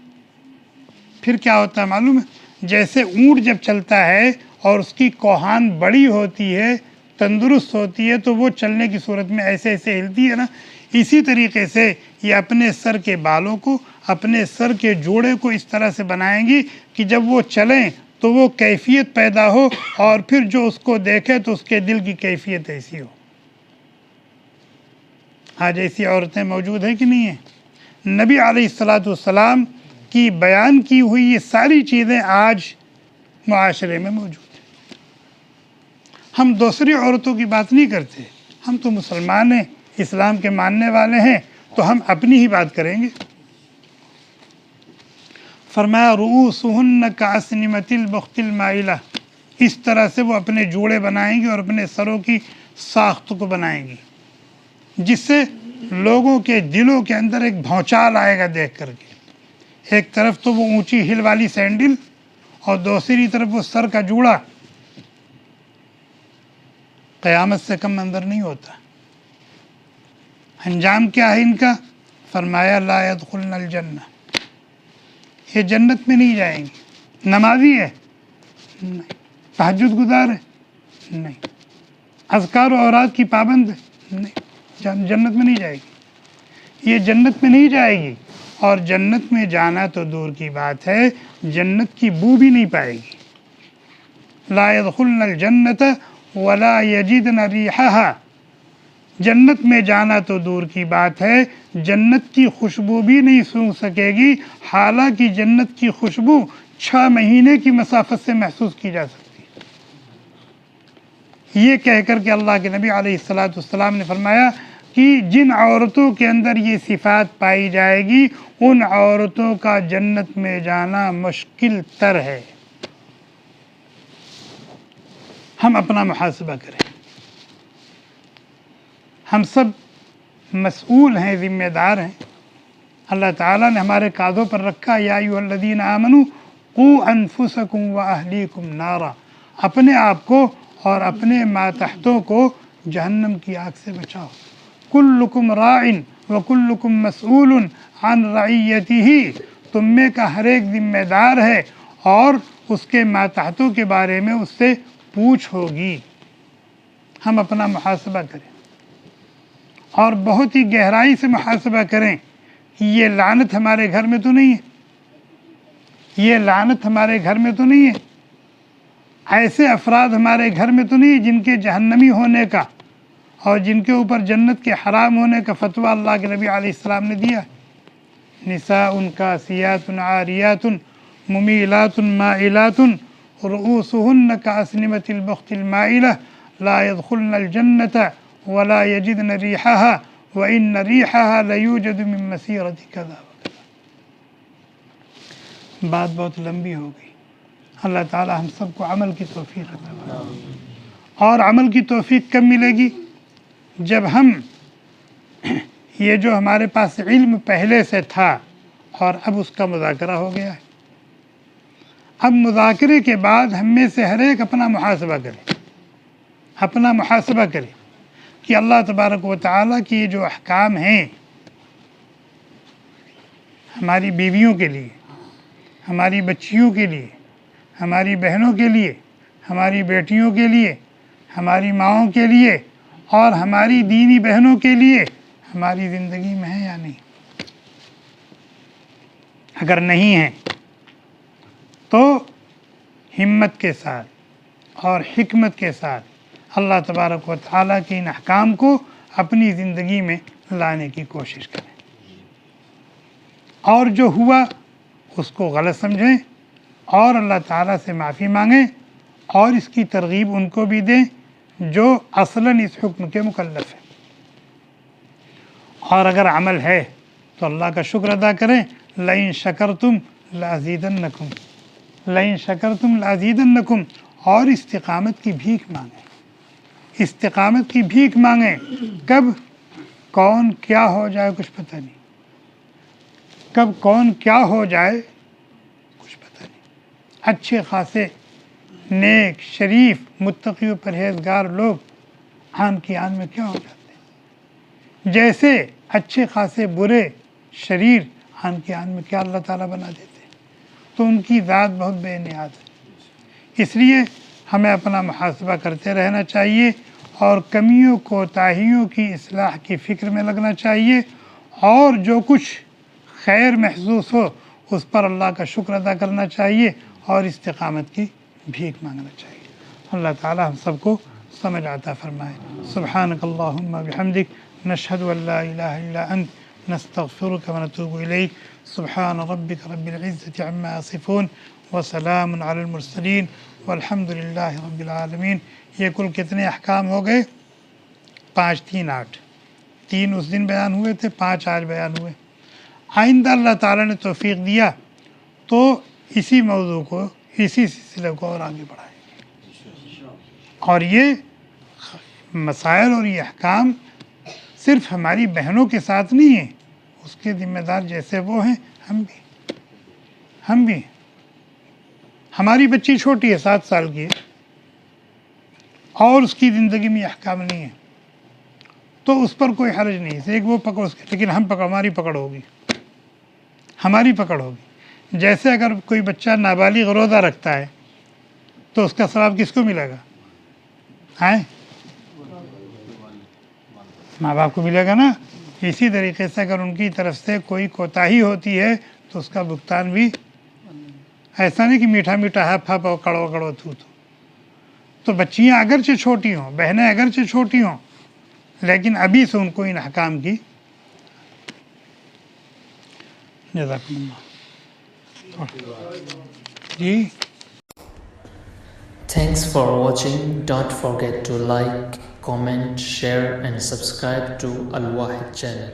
پھر کیا ہوتا ہے معلوم ہے؟ جیسے اونٹ جب چلتا ہے اور اس کی کوہان بڑی ہوتی ہے, تندرست ہوتی ہے, تو وہ چلنے کی صورت میں ایسے ایسے ہلتی ہے نا, اسی طریقے سے یہ اپنے سر کے بالوں کو, اپنے سر کے جوڑے کو اس طرح سے بنائیں گی کہ جب وہ چلیں تو وہ کیفیت پیدا ہو, اور پھر جو اس کو دیکھے تو اس کے دل کی کیفیت ایسی ہو. آج ایسی عورتیں موجود ہیں کہ نہیں ہیں؟ نبی علیہ السلام کی بیان کی ہوئی یہ ساری چیزیں آج معاشرے میں موجود ہیں. ہم دوسری عورتوں کی بات نہیں کرتے، ہم تو مسلمان ہیں، اسلام کے ماننے والے ہیں، تو ہم اپنی ہی بات کریں گے۔ فرمایا رؤوسہن کاسنمۃ البخت المائلہ، اس طرح سے وہ اپنے جوڑے بنائیں گی اور اپنے سروں کی ساخت کو بنائیں گی، جس سے لوگوں کے دلوں کے اندر ایک بھونچال آئے گا دیکھ کر کے۔ ایک طرف تو وہ اونچی ہل والی سینڈل اور دوسری طرف وہ سر کا جوڑا، قیامت سے کم اندر نہیں ہوتا۔ انجام کیا ہے ان کا؟ فرمایا لا يدخلن الجنہ، یہ جنت میں نہیں جائیں گی۔ نمازی ہے نہیں، تہجد گزار ہے نہیں، اذکار و اوراد کی پابند ہے نہیں، جنت میں نہیں جائے گی، یہ جنت میں نہیں جائے گی، اور جنت میں جانا تو دور کی بات ہے، جنت کی بو بھی نہیں پائے گی۔ لا يدخلن الجنۃ ولا یجدن ریحھا، جنت میں جانا تو دور کی بات ہے، جنت کی خوشبو بھی نہیں سونگھ سکے گی، حالانکہ جنت کی خوشبو 6 مہینے کی مسافت سے محسوس کی جا سکتی ہے۔ یہ کہہ کر کے اللہ کے نبی علیہ السلام نے فرمایا کہ جن عورتوں کے اندر یہ صفات پائی جائے گی ان عورتوں کا جنت میں جانا مشکل تر ہے۔ ہم اپنا محاسبہ کریں، ہم سب مسئول ہیں، ذمہ دار ہیں۔ اللہ تعالیٰ نے ہمارے کاندھوں پر رکھا یا ایھا الذین آمنوا قوا انفسکم واہلیکم نارا، اپنے آپ کو اور اپنے ماتحتوں کو جہنم کی آگ سے بچاؤ۔ کلکم راع وکلکم مسئول عن رعیتہ، تم میں کا ہر ایک ذمہ دار ہے اور اس کے ماتحتوں کے بارے میں اس سے پوچھ ہوگی۔ ہم اپنا محاسبہ کریں اور بہت ہی گہرائی سے محاسبہ کریں کہ یہ لعنت ہمارے گھر میں تو نہیں ہے، یہ لعنت ہمارے گھر میں تو نہیں ہے، ایسے افراد ہمارے گھر میں تو نہیں ہے جن کے جہنمی ہونے کا اور جن کے اوپر جنت کے حرام ہونے کا فتویٰ اللہ کے نبی علیہ السلام نے دیا۔ نساء کاسیات عاریات ممیلات مائلات رؤوسہن کاسنمۃ البخت المائلہ لا يدخلن الجنۃ ولا یجدن ریحھا وان ریحھا لیوجد من مسیرۃ کذا وکذا۔ بات بہت لمبی ہو گئی، اللہ تعالی ہم سب کو عمل کی توفیق عطا فرمائے۔ اور عمل کی توفیق کب ملے گی؟ جب ہم یہ جو ہمارے پاس علم پہلے سے تھا اور اب اس کا مذاکرہ ہو گیا ہے، اب مذاکرے کے بعد ہم میں سے ہر ایک اپنا محاسبہ کرے، اپنا محاسبہ کرے کہ اللہ تبارک و تعالیٰ کی یہ جو احکام ہیں ہماری بیویوں کے لیے، ہماری بچیوں کے لیے، ہماری بہنوں کے لیے، ہماری بیٹیوں کے لیے، ہماری ماؤں کے لیے اور ہماری دینی بہنوں کے لیے ہماری زندگی میں ہے یا نہیں؟ اگر نہیں ہے تو ہمت کے ساتھ اور حکمت کے ساتھ اللہ تبارک و تعالیٰ کے ان احکام کو اپنی زندگی میں لانے کی کوشش کریں، اور جو ہوا اس کو غلط سمجھیں اور اللہ تعالیٰ سے معافی مانگیں، اور اس کی ترغیب ان کو بھی دیں جو اصلاً اس حکم کے مکلف ہیں۔ اور اگر عمل ہے تو اللہ کا شکر ادا کریں، لئن شکرتم لازیدنکم، لئن شکرتم لازیدنکم، اور استقامت کی بھیک مانگیں، استقامت کی بھیک مانگیں۔ کب کون کیا ہو جائے کچھ پتہ نہیں، کب کون کیا ہو جائے کچھ پتہ نہیں۔ اچھے خاصے نیک شریف متقی و پرہیزگار لوگ آن کی آن میں کیا ہو جاتے ہیں، جیسے اچھے خاصے برے شریر آن کی آن میں کیا اللہ تعالیٰ بنا دیتے ہیں۔ تو ان کی ذات بہت بے نیاز ہے، اس لیے ہمیں اپنا محاسبہ کرتے رہنا چاہیے اور کمیوں کوتاہیوں کی اصلاح کی فکر میں لگنا چاہیے، اور جو کچھ خیر محسوس ہو اس پر اللہ کا شکر ادا کرنا چاہیے اور استقامت کی بھیک مانگنا چاہیے۔ اللہ تعالی ہم سب کو سمجھ عطا فرمائے۔ سبحانک اللہم بحمدک، نشہد ان لا الہ الا انت، نستغفرك ونتوب إليك سبحان ربك رب العزة عما يصفون وسلام على المرسلين والحمد للہ رب العالمین. یہ کل کتنے احکام ہو گئے؟ 5 3 8. 3 اس دن بیان ہوئے تھے، 5 آج بیان ہوئے. آئندہ اللہ تعالیٰ نے توفیق دیا تو اسی موضوع کو، اسی سلسلے کو اور آگے بڑھائیں گے. اور یہ مسائل اور یہ احکام صرف ہماری بہنوں کے ساتھ نہیں ہیں، اس کے ذمہ دار جیسے وہ ہیں ہم بھی. ہماری بچی چھوٹی ہے، 7 سال کی ہے، اور اس کی زندگی میں احکام نہیں ہے تو اس پر کوئی حرج نہیں ہے. ایک وہ پکڑ اس کے، لیکن ہماری پکڑ ہوگی. جیسے اگر کوئی بچہ نابالغ روزہ رکھتا ہے تو اس کا ثواب کس کو ملے گا؟ ماں باپ کو ملے گا نا. اسی طریقے سے اگر ان کی طرف سے کوئی کوتاہی ہوتی ہے تو اس کا بھگتان بھی، ایسا نہیں کہ میٹھا میٹھا ہپ ہپ اور کڑو کڑو تھو. تو بچیاں اگرچہ چھوٹی ہوں، بہنیں اگرچہ چھوٹی ہوں، لیکن ابھی سے ان کو ان احکام کی. جزاکم اللہ. جی Thanks for watching. Don't forget to like, comment, share and subscribe to Al Wahid channel.